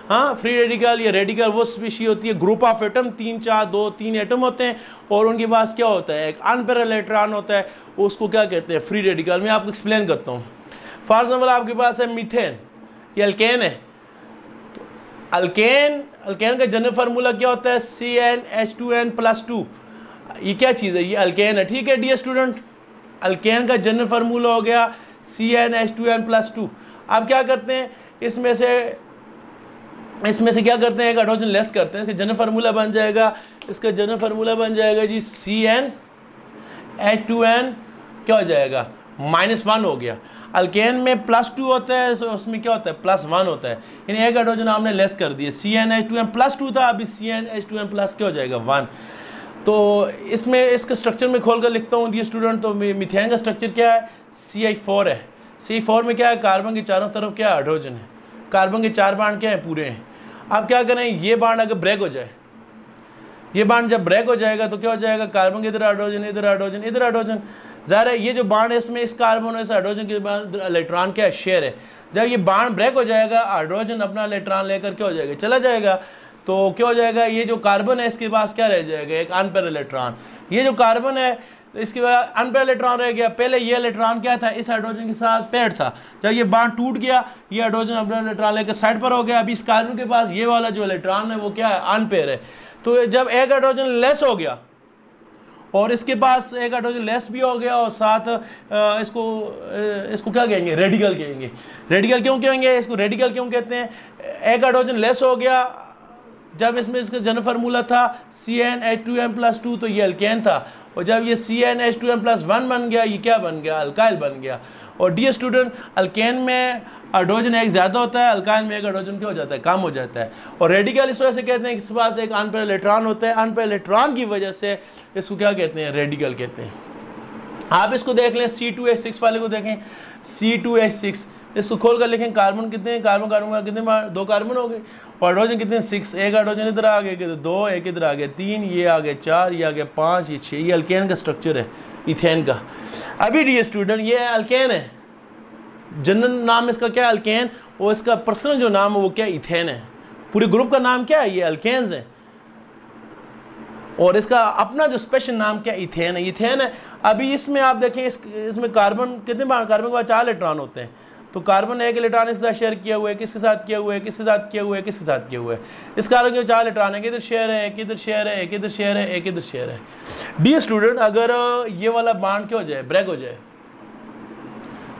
S1: हाँ, फ्री रेडिकल, ये रेडिकल वो स्पीशी होती है, ग्रुप ऑफ एटम, 3 एटम होते हैं और उनके पास क्या होता है, एक अनपेयर इलेक्ट्रॉन होता है, उसको क्या कहते हैं, फ्री रेडिकल। मैं आपको एक्सप्लेन करता हूँ। फॉर एग्जाम्पल आपके पास है मीथेन, ये अल्केन है। तो अल्केन का जनरल फार्मूला क्या होता है, CnH2n+2। ये क्या चीज़ है, ये अल्केन है, ठीक है डियर स्टूडेंट। अल्केन का जनरल फार्मूला हो गया CnH2n+2। अब क्या करते हैं, इसमें से क्या करते हैं, एक हाइड्रोजन लेस करते हैं, इसका जनरल फार्मूला बन जाएगा, इसका जनरल फार्मूला बन जाएगा जी CnH2n क्या हो जाएगा, -1 हो गया। अल्केन में +2 होता है, उसमें क्या होता है, +1 होता है, यानी एक हाइड्रोजन हमने लेस कर दिया। CnH2n+2 था, अभी CnH2n+ क्या हो जाएगा, 1। तो इसमें इसका स्ट्रक्चर में खोल कर लिखता हूँ ये स्टूडेंट। तो मीथेन का स्ट्रक्चर क्या है, CH4 है। CH4 में क्या है, कार्बन के चारों तरफ क्या हाइड्रोजन है, कार्बन के 4 बांड क्या है, पूरे हैं। अब क्या करें, ये बांड अगर ब्रेक हो जाए, ये बांड जब ब्रेक हो जाएगा तो क्या हो जाएगा, कार्बन के इधर हाइड्रोजन, इधर हाइड्रोजन, इधर हाइड्रोजन। ज़ाहिर है ये जो बांड है इसमें इस कार्बन और इस हाइड्रोजन के बाद इलेक्ट्रॉन क्या है, शेयर है। जब ये बांड ब्रेक हो जाएगा, हाइड्रोजन अपना इलेक्ट्रॉन लेकर क्या हो जाएगा, चला जाएगा। तो क्या हो जाएगा, ये जो कार्बन है इसके पास क्या रह जाएगा, एक अनपेयर इलेक्ट्रॉन। ये जो कार्बन है इसके बाद अनपेयर इलेक्ट्रॉन रह गया। पहले ये इलेक्ट्रॉन क्या था, इस हाइड्रोजन के साथ पेयर था। जब ये बांड टूट गया, ये हाइड्रोजन अपना इलेक्ट्रॉन लेकर साइड पर हो गया। अभी इस कार्बन के पास ये वाला जो इलेक्ट्रॉन है वो क्या है, अनपेयर है। तो जब एक हाइड्रोजन लेस हो गया और इसके पास एक हाइड्रोजन लेस भी हो गया और साथ इसको क्या कहेंगे, रेडिकल कहेंगे। रेडिकल क्यों कहेंगे इसको, रेडिकल क्यों कहते हैं, एक हाइड्रोजन लेस हो गया जब इसमें इसका जनरल फार्मूला था CnH2n+2, तो ये अल्केन था। और जब ये CnH2n+1 बन गया, ये क्या बन गया, अल्काइल बन गया। और डियर स्टूडेंट, अल्केन में हाइड्रोजन एक ज़्यादा होता है, अल्काइल में एक हाइड्रोजन क्या हो जाता है, कम हो जाता है। और रेडिकल इस वजह से कहते हैं कि इसके पास एक अनपेयर इलेक्ट्रॉन होता है, अनपेयर इलेक्ट्रॉन की वजह से इसको क्या कहते हैं, रेडिकल कहते हैं। आप इसको देख लें, C2H6 वाले को देखें, C2H6 इसको खोल कर लिखें, कार्बन कितने हैं, कार्बन का कितने 2 कार्बन हो गए, हाइड्रोजन कितने 6, एक हाइड्रोजन इधर आ गए 2, एक इधर आ गए 3, ये आ गए 4, ये आ गए 5, ये 6, ये अल्केन का स्ट्रक्चर है, इथेन का। अभी डियर स्टूडेंट ये अल्केन है, जनरल नाम इसका क्या है, अल्केन, और इसका पर्सनल जो नाम है वो क्या, इथेन है। पूरे ग्रुप का नाम क्या है, ये अल्केन्स है, और इसका अपना जो स्पेशल नाम क्या, इथेन है, इथेन है। अभी इसमें आप देखें, इसमें कार्बन कितने, कार्बन के बाद 4 इलेक्ट्रॉन होते हैं, तो कार्बन एक इलेक्ट्रॉन के साथ शेयर किया हुआ है, किसके साथ किया हुआ है, किसके साथ किया हुआ है, किसके साथ किया हुआ है। इस कार्बन के 4 इलेक्ट्रॉन है, इधर शेयर है, एक इधर शेयर है, एक इधर शेयर है, एक इधर शेयर है। डियर स्टूडेंट अगर ये वाला बॉन्ड क्या हो जाए, ब्रेक हो जाए,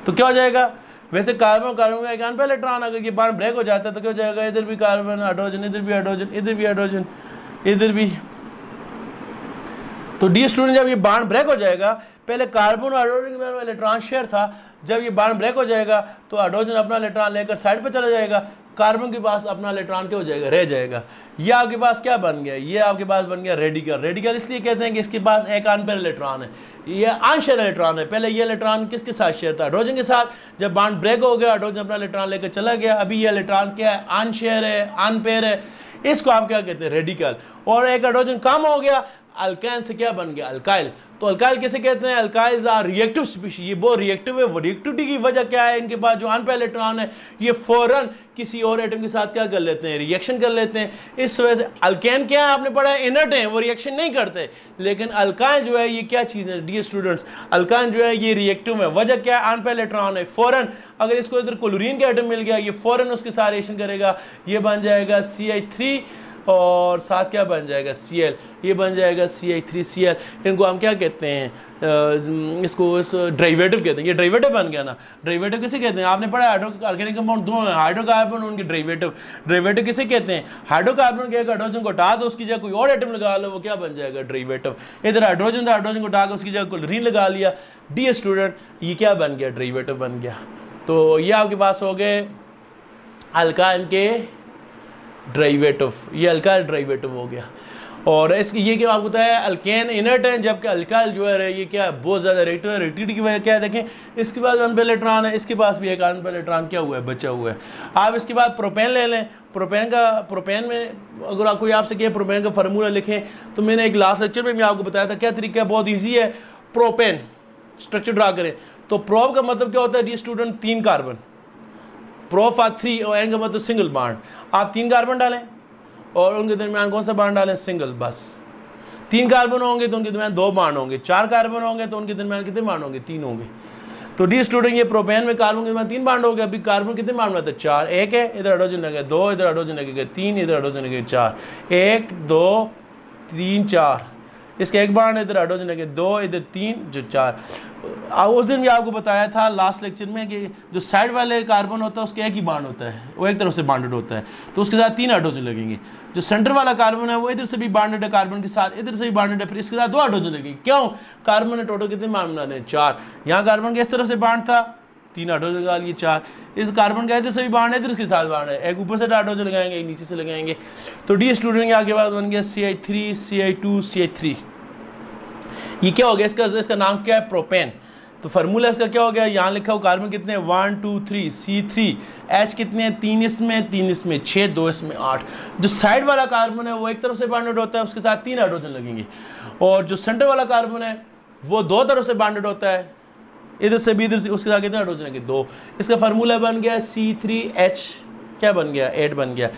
S1: तो क्या हो जाएगा, वैसे कार्बन का एक अनपेयर इलेक्ट्रॉन, अगर ये बॉन्ड ब्रेक हो जाता है तो क्या हो जाएगा, इधर भी कार्बन हाइड्रोजन, इधर भी हाइड्रोजन, इधर भी हाइड्रोजन, इधर भी। तो डियर स्टूडेंट जब ये बॉन्ड ब्रेक हो जाएगा, पहले कार्बन और हाइड्रोजन में इलेक्ट्रॉन शेयर था, जब ये बॉन्ड ब्रेक हो जाएगा तो हाइड्रोजन अपना इलेक्ट्रॉन लेकर साइड पर चला जाएगा, कार्बन के पास अपना इलेक्ट्रॉन क्या हो जाएगा, रह जाएगा। ये आपके पास क्या बन गया, ये आपके पास बन गया रेडिकल। रेडिकल इसलिए कहते हैं कि इसके पास एक अनपेयर इलेक्ट्रॉन है, ये अनशेयर इलेक्ट्रॉन है। पहले ये इलेक्ट्रॉन किसके साथ शेयर था, हाइड्रोजन के साथ। जब बॉन्ड ब्रेक हो गया, हाइड्रोजन अपना इलेक्ट्रॉन लेकर चला गया, अभी ये इलेक्ट्रॉन क्या है, अनशेयर है, अनपेयर है, इसको आप क्या कहते हैं, रेडिकल। और एक हाइड्रोजन कम हो गया, अल्काइन से क्या बन गया, अल्काइल। तो अल्काइल किसे कहते हैं, अल्काइल्स आर रिएक्टिव स्पीशीज, ये बहुत रिएक्टिव है। वो रिएक्टिविटी की वजह क्या है, इनके पास जो अनपेयर इलेक्ट्रॉन है ये फौरन किसी और एटम के साथ क्या कर लेते हैं, रिएक्शन कर लेते हैं। इस वजह से अल्केन क्या है, आपने पढ़ा है, इनर्ट है, वो रिएक्शन नहीं करते। लेकिन अल्काइन जो है ये क्या चीज़ है डियर स्टूडेंट्स, अल्काइन जो है ये रिएक्टिव है। वजह क्या है, अनपेयर इलेक्ट्रॉन है, फौरन अगर इसको इधर क्लोरीन का एटम मिल गया, ये फौरन उसके साथ रिएक्शन करेगा, ये बन जाएगा CH3 और साथ क्या बन जाएगा, Cl, ये बन जाएगा CH3Cl। इनको हम क्या कहते हैं, इसको इस डेरिवेटिव कहते हैं। ये डेरिवेटिव बन गया ना। डेरिवेटिव किसे कहते हैं, आपने पढ़ा ऑर्गेनिक कंपाउंड दो हैं, हाइड्रोकार्बन उनके डेरिवेटिव। डेरिवेटिव किसे कहते हैं, हाइड्रोकार्बन के एक हाइड्रोजन को हटा दो, उसकी जगह कोई और एटम लगा लो, वो क्या बन जाएगा, डेरिवेटिव। इधर हाइड्रोजन था, हाइड्रोजन को हटा के उसकी जगह क्लोरीन लगा लिया, डियर स्टूडेंट ये क्या बन गया, डेरिवेटिव बन गया। तो ये आपके पास हो गए अल्काइन के डेरिवेटिव, ये अल्काइल डेरिवेटिव हो गया। और इसकी ये क्या आपको बताया, अल्केन इनर्ट है, जबकि अल्काइल जो है ये क्या बहुत ज़्यादा रिएक्टिव है। रिएक्टिविटी की वजह क्या है, देखें इसके पास अनपेयर इलेक्ट्रॉन है, इसके पास भी एक अनपेयर इलेक्ट्रॉन क्या हुआ है, बचा हुआ है। आप इसके बाद प्रोपेन ले लें। प्रोपेन में अगर कोई आपसे कहे प्रोपेन का फार्मूला लिखें, तो मैंने एक लास्ट लेक्चर में भी आपको बताया था क्या तरीका है, बहुत ईजी है। प्रोपेन स्ट्रक्चर ड्रा करें तो प्रोप का मतलब क्या होता है डी स्टूडेंट, 3 कार्बन, प्रोप 3 और एन का मतलब सिंगल बॉन्ड। आप 3 कार्बन डालें और उनके दरमियान कौन सा बॉन्ड डालें, सिंगल, बस। 3 कार्बन होंगे तो उनके दरमियान 2 बॉन्ड होंगे, 4 कार्बन होंगे तो उनके दरमियान कितने बॉन्ड होंगे, 3 होंगे। तो डी स्टूडेंट ये प्रोपेन में कार्बन के दरमियान 3 बॉन्ड हो गए। अभी कार्बन कितने बॉन्ड बनाते हैं, 4, एक है, इधर हाइड्रोजन लगे 2, इधर हाइड्रोजन लगे 3, इधर हाइड्रोजन लगे 4, 1 2 3 4, इसका एक बॉन्ड, इधर हाइड्रोजन लगे 2, इधर 3, जो 4। उस दिन भी आपको बताया था लास्ट लेक्चर में कि जो साइड वाले कार्बन होता है उसके एक ही बॉन्ड होता है, वो एक तरफ से बॉन्डेड होता है, तो उसके साथ 3 हाइड्रोजन लगेंगे। जो सेंटर वाला कार्बन है वो इधर से भी बॉन्डेड है कार्बन के साथ, इधर से भी बॉन्डेड है, फिर इसके साथ 2 हाइड्रोजन लगेंगे। क्यों, कार्बन ने टोटल कितने बॉन्ड बना रहे हैं, 4। यहाँ कार्बन के इस तरफ से बॉन्ड था, 3 हाइड्रोजन लगा लिए, 4। इस कार्बन का इधर से भी बॉन्ड है, इधर के साथ बॉन्ड है, एक ऊपर से हाइड्रोजन लगाएंगे, एक नीचे से लगाएंगे। तो डी स्टूडेंट आगे बाद बन गया CH3 CH2 CH3। ये क्या हो गया, इसका नाम क्या है, प्रोपेन। तो फार्मूला इसका क्या हो गया, यहाँ लिखा हो कार्बन कितने हैं 1 2 3, C3, H कितने हैं 3 इसमें 3 इसमें 6, 2 इसमें 8। जो साइड वाला कार्बन है वो एक तरफ से बॉन्डेड होता है, उसके साथ 3 हाइड्रोजन लगेंगे। और जो सेंटर वाला कार्बन है वो 2 तरफ से बॉन्डेड होता है, इधर से भी इधर से, उसके साथ कितने हाइड्रोजन लगेंगे 2। इसका फार्मूला बन गया C3H, क्या बन गया, 8 बन गया।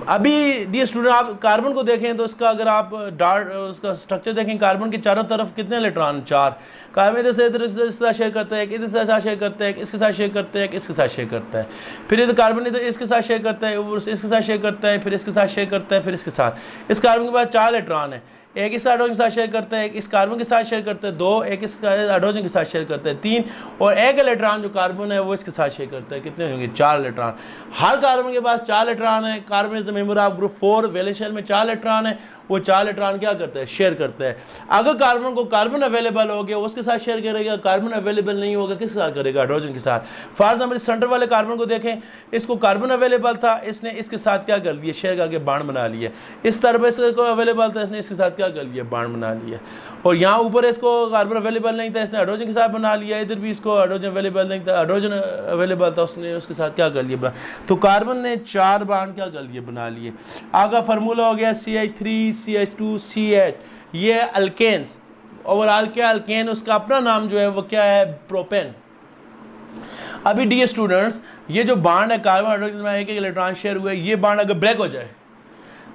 S1: अभी डी स्टूडेंट आप कार्बन को देखें तो इसका अगर आप उसका स्ट्रक्चर देखें, कार्बन के चारों तरफ कितने इलेक्ट्रॉन, 4। कार्बन इधर से इसके साथ शेयर करता है, इधर से साथ शेयर करता है, इसके साथ शेयर करता है, इसके साथ शेयर करता है, फिर इधर कार्बन इधर इसके साथ शेयर करता है, इसके साथ शेयर करता है, फिर इसके साथ शेयर करता है, फिर इसके साथ। इस कार्बन के पास 4 इलेक्ट्रॉन है, एक इस हाइड्रोजन के साथ शेयर करता है, एक इस कार्बन के साथ शेयर करता है 2, एक इस हाइड्रोजन के साथ शेयर करता है 3, और एक इलेक्ट्रॉन जो कार्बन है वो इसके साथ शेयर करता है, कितने होंगे, 4 इलेक्ट्रॉन। हर कार्बन के पास 4 इलेक्ट्रॉन है। Carbon is the member of group 4, valence shell में 4 इलेक्ट्रॉन है। वो 4 इलेक्ट्रॉन क्या करता है, शेयर करता है। अगर कार्बन को कार्बन अवेलेबल हो गया उसके साथ शेयर करेगा, कार्बन अवेलेबल नहीं होगा किसके साथ करेगा, हाइड्रोजन के साथ। फॉर एग्जाम्पल सेंटर वाले कार्बन को देखें, इसको कार्बन अवेलेबल था, इसने इसके साथ क्या कर लिया, शेयर करके बाण बना लिया। इस तरफ इसको अवेलेबल था, इसने इसके साथ क्या कर लिया, बाण बना लिया। और यहाँ ऊपर इसको कार्बन अवेलेबल नहीं था, इसने हाइड्रोजन के साथ बना लिया। इधर भी इसको हाइड्रोजन अवेलेबल नहीं था, हाइड्रोजन अवेलेबल था, उसने उसके साथ क्या कर लिया, तो कार्बन ने 4 बाण क्या कर लिए, बना लिए। आगे फार्मूला हो गया CH3 CH2 C8, ये अल्केन्स। ओवरऑल क्या अल्केन, उसका अपना नाम जो है वो क्या है, प्रोपेन। अभी डियर स्टूडेंट्स, ये जो बाण है कार्बन हाइड्रोजन में एक इलेक्ट्रॉन शेयर हुआ है, ये बाण अगर ब्रेक हो जाए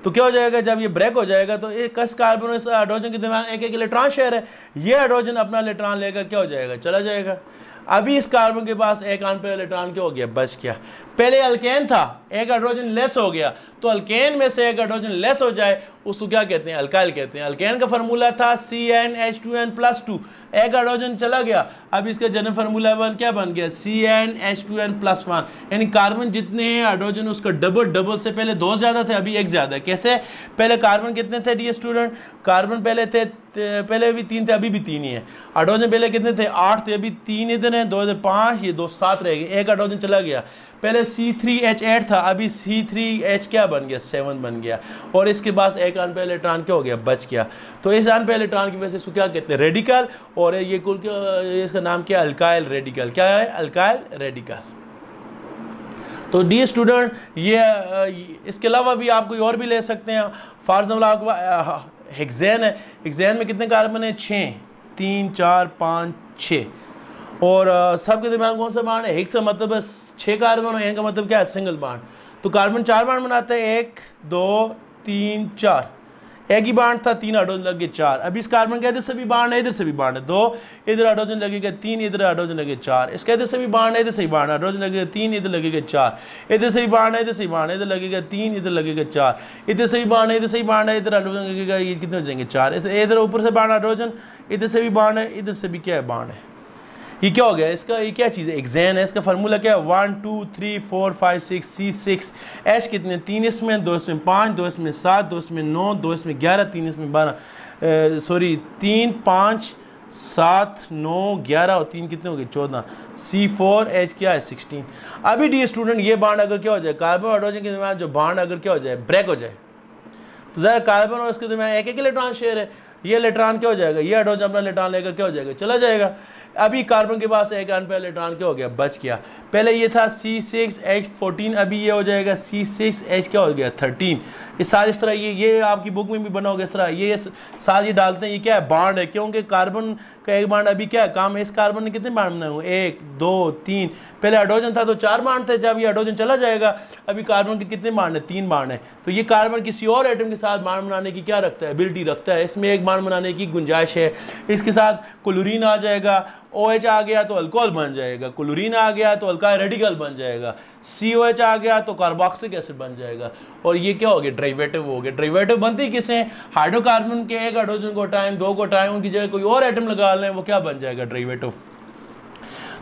S1: तो क्या हो जाएगा, जब ये ब्रेक हो जाएगा तो एक कार्बन और हाइड्रोजन के दरमियान एक इलेक्ट्रॉन शेयर है, ये हाइड्रोजन अपना इलेक्ट्रॉन लेकर क्या हो जाएगा, चला जाएगा। अभी इस कार्बन के पास एक अनपेयर इलेक्ट्रॉन क्या हो गया, बच गया। पहले अल्केन था, एक हाइड्रोजन लेस हो गया, तो अल्केन में से एक हाइड्रोजन लेस हो जाए उसको क्या कहते हैं, अल्काइल कहते हैं। अल्केन का फार्मूला था CnH2n+2, एक हाइड्रोजन चला गया, अब इसका जनरल फार्मूला क्या बन गया, CnH2n+1। यानी कार्बन जितने हैं हाइड्रोजन उसका डबल से पहले 2 ज़्यादा थे, अभी 1 ज़्यादा है। कैसे, पहले कार्बन कितने थे डियर स्टूडेंट, कार्बन पहले थे, पहले भी 3 थे, अभी भी 3 ही है। हाइड्रोजन पहले कितने थे, 8 थे, अभी 3 इधर हैं, 2 इधर, 5, ये 2 7 रह गए, एक हाइड्रोजन चला गया। पहले C3H8 था, अभी C3H क्या बन गया, 7 बन गया। और इसके पास एक अनपेयर इलेक्ट्रॉन क्या हो गया, बच गया। तो इस अनपेयर इलेक्ट्रॉन की वजह से इसको क्या कहते हैं, रेडिकल। और ये कुल इसका नाम क्या है, अल्काइल रेडिकल। क्या है, अल्काइल रेडिकल। तो डी स्टूडेंट, ये इसके अलावा भी आप कोई और भी ले सकते हैं। फॉर एग्जाम्पल आपको हेक्सेन है, हेक्सेन में कितने कार्बन है, 6, 3 4 5 6। और सबके दरमियान कौन सा बाण है, हेक्स का मतलब है 6 कार्बन और एन का मतलब क्या है, सिंगल बाण। तो कार्बन 4 बाण बनाते हैं, 1 2 3 4, एक ही बाण था, 3 हाइड्रोजन लग गए 4। अभी इस कार्बन के इधर से भी बाण है, इधर से भी बाण है, 2 इधर हाइड्रोजन लगेगा 3, इधर हाइड्रोजन लगे 4। इसके इधर से भी बाण है, इधर से भी बाण, हाइड्रोजन लगेगा 3, इधर लगेगा 4, इधर से भी बाण है, इधर से भी बाण है, इधर लगेगा 3, इधर लगेगा 4, इधर से भी बाण है, इधर से भी बाण है, इधर हाइड्रोजन लगेगा, ये कितने हो जाएंगे 4। इधर ऊपर से बाण हाइड्रोजन, इधर से भी बाण है, इधर से भी क्या है, बाण है। ये क्या हो गया, इसका ये क्या चीज़ है, हेक्सेन है। इसका फार्मूला क्या है, 1 2 3 4 5 6 C6। H कितने, 3 इसमें, 2 इसमें, 5 2 इसमें, 7 2 इसमें, 9 2 इसमें, 11 3 इसमें, 12 सॉरी 3 5 7 9 11 और 3 कितने हो गए, 14। C4H क्या है, 16। अभी डी स्टूडेंट, ये बाण अगर क्या हो जाए, कार्बन हाइड्रोजन के दरमियान जो बाण अगर क्या हो जाए, ब्रेक हो जाए, तो ज़रा कार्बन और उसके दरमियान एक इलेक्ट्रॉन शेयर है, ये इलेक्ट्रॉन क्या हो जाएगा, ये हाइड्रोजन अपना इलेक्ट्रॉन लेकर क्या हो जाएगा, चला जाएगा। अभी कार्बन के पास एक अनपेयर इलेक्ट्रॉन क्या हो गया, बच गया। पहले ये था C6H14, अभी ये हो जाएगा C6H क्या हो गया, 13। ये साथ इस तरह ये आपकी बुक में भी बना होगा इस तरह, ये साथ ये डालते हैं, ये क्या है, बाण है, क्योंकि कार्बन का एक बाण अभी क्या है, काम है। इस कार्बन ने कितने बाण बनाए हुए, 1 2 3। पहले हाइड्रोजन था तो 4 बाण थे, जब ये हाइड्रोजन चला जाएगा अभी कार्बन के कितने बाण है, 3 बाण है। तो ये कार्बन किसी और एटम के साथ बाण बनाने की क्या रखता है, एबिलिटी रखता है, इसमें एक बाण बनाने की गुंजाइश है। इसके साथ क्लोरीन आ जाएगा, OH आ गया तो अल्कोहल बन जाएगा, क्लोरीन आ गया तो अल्काइल रेडिकल बन जाएगा, COH आ गया तो कार्बोक्सिलिक एसिड बन जाएगा। और ये क्या हो गया, डेरिवेटिव हो गया। डेरिवेटिव बनते ही किससे, हाइड्रोकार्बन के एक हाइड्रोजन को हटाएं, 2 को हटाएं, उनकी जगह कोई और एटम लगा लें, वो क्या बन जाएगा, डेरिवेटिव।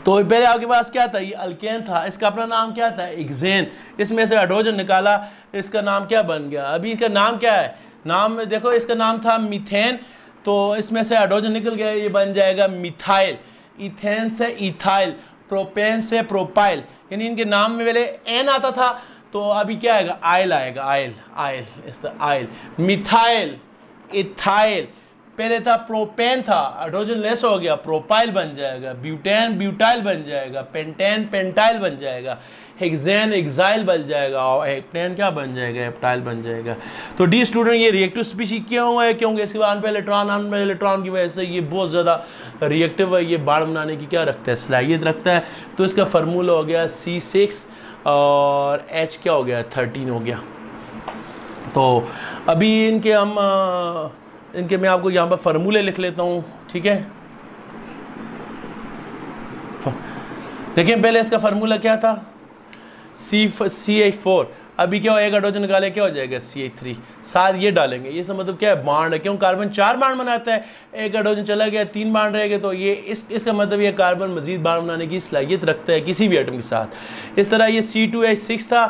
S1: तो पहले आपके पास क्या था, ये अल्केन था, इसका अपना नाम क्या था, हेक्सेन। इसमें से हाइड्रोजन निकाला, इसका नाम क्या बन गया, अभी इसका नाम क्या है, नाम देखो, इसका नाम था मीथेन, तो इसमें से हाइड्रोजन निकल गया, ये बन जाएगा मिथाइल। इथेन से इथाइल, प्रोपेन से प्रोपाइल, यानी इनके नाम में पहले एन आता था, तो अभी क्या आएगा, आयल आएगा, आयल आयल, इस तरह आयल, मिथाइल, इथाइल। पहले था प्रोपेन था, हाइड्रोजन लेस हो गया, प्रोपाइल बन जाएगा, ब्यूटेन ब्यूटाइल बन जाएगा, पेंटेन पेंटाइल बन जाएगा, हेक्सेन एक्साइल बन जाएगा, और हेप्टेन क्या बन जाएगा, हेप्टाइल बन जाएगा। तो डी स्टूडेंट, ये रिएक्टिव स्पीशीज क्यों हुआ है, क्योंकि इसके बाद अनपेयर इलेक्ट्रॉन की वजह से ये बहुत ज़्यादा रिएक्टिव है, ये बाण बनाने की क्या रखता है, सलाहियत रखता है। तो इसका फार्मूला हो गया C6 और H क्या हो गया, 13 हो गया। तो अभी इनके मैं आपको यहाँ पर फार्मूले लिख लेता हूँ, ठीक है। देखिए पहले इसका फार्मूला क्या था, CH4, अभी क्या हो, एक हाइड्रोजन निकाले क्या हो जाएगा, CH3, साथ ये डालेंगे, ये सब मतलब क्या है, बाण है, क्यों कार्बन 4 बाण बनाता है, एक हाइड्रोजन चला गया, 3 बाण रह गए, तो ये इसका मतलब ये कार्बन मजीद बाण बनाने की सलाहियत रखता है किसी भी एटम के साथ। इस तरह ये C2H6 था,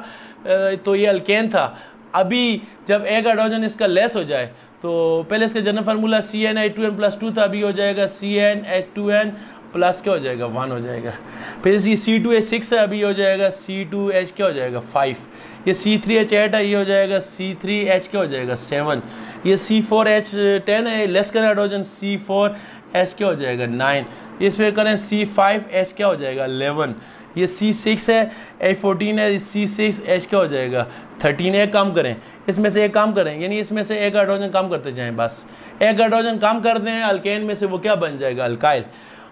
S1: तो ये अल्केन था। अभी जब एक हाइड्रोजन इसका लेस हो जाए तो पहले इसका जनरल फार्मूला CnH2n + 2 था, अभी हो जाएगा CnH2n प्लस क्या हो जाएगा 1 हो जाएगा। फिर ये C2H6 है, अभी हो जाएगा C2H क्या हो जाएगा 5। ये C3H8 है, ये हो जाएगा C3H क्या हो जाएगा 7। ये C4H10 है, लेस करें हाइड्रोजन, C4H क्या हो जाएगा 9। इसमें करें C5H क्या हो जाएगा 11। ये C6 है, H14 है, C6H क्या हो जाएगा 13। एक काम करें, इसमें से एक काम करें, यानी इसमें से एक हाइड्रोजन कम करते जाएं, बस एक हाइड्रोजन कम कर दें अल्केन में से, वो क्या बन जाएगा अल्काइल।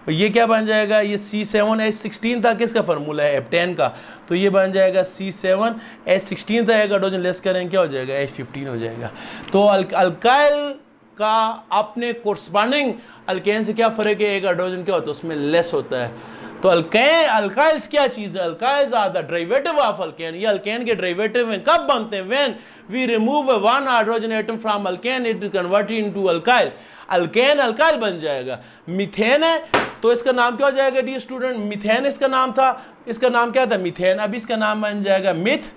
S1: और ये क्या बन जाएगा, ये C7H16 था, किसका फार्मूला है F10 का, तो ये बन जाएगा C7H16 था, एक हाइड्रोजन लेस करें क्या हो जाएगा H15 हो जाएगा। तो अल्काइल का अपने कोरस्पॉन्डिंग अल्केन से क्या फ़र्क है, एक हाइड्रोजन क्या होता है उसमें लेस होता है। तो अल्काइल्स क्या चीज़ है, alkyls are the derivative of alkane. ये अल्केन के डेरिवेटिव में कब बनते हैं, when we remove one hydrogen atom from alkane it is converted into alkyl. Alkane alkyl बन जाएगा। मीथेन है तो इसका नाम क्या हो जाएगा डी स्टूडेंट, मीथेन इसका नाम था, इसका नाम क्या था मीथेन, अब इसका नाम बन जाएगा मिथ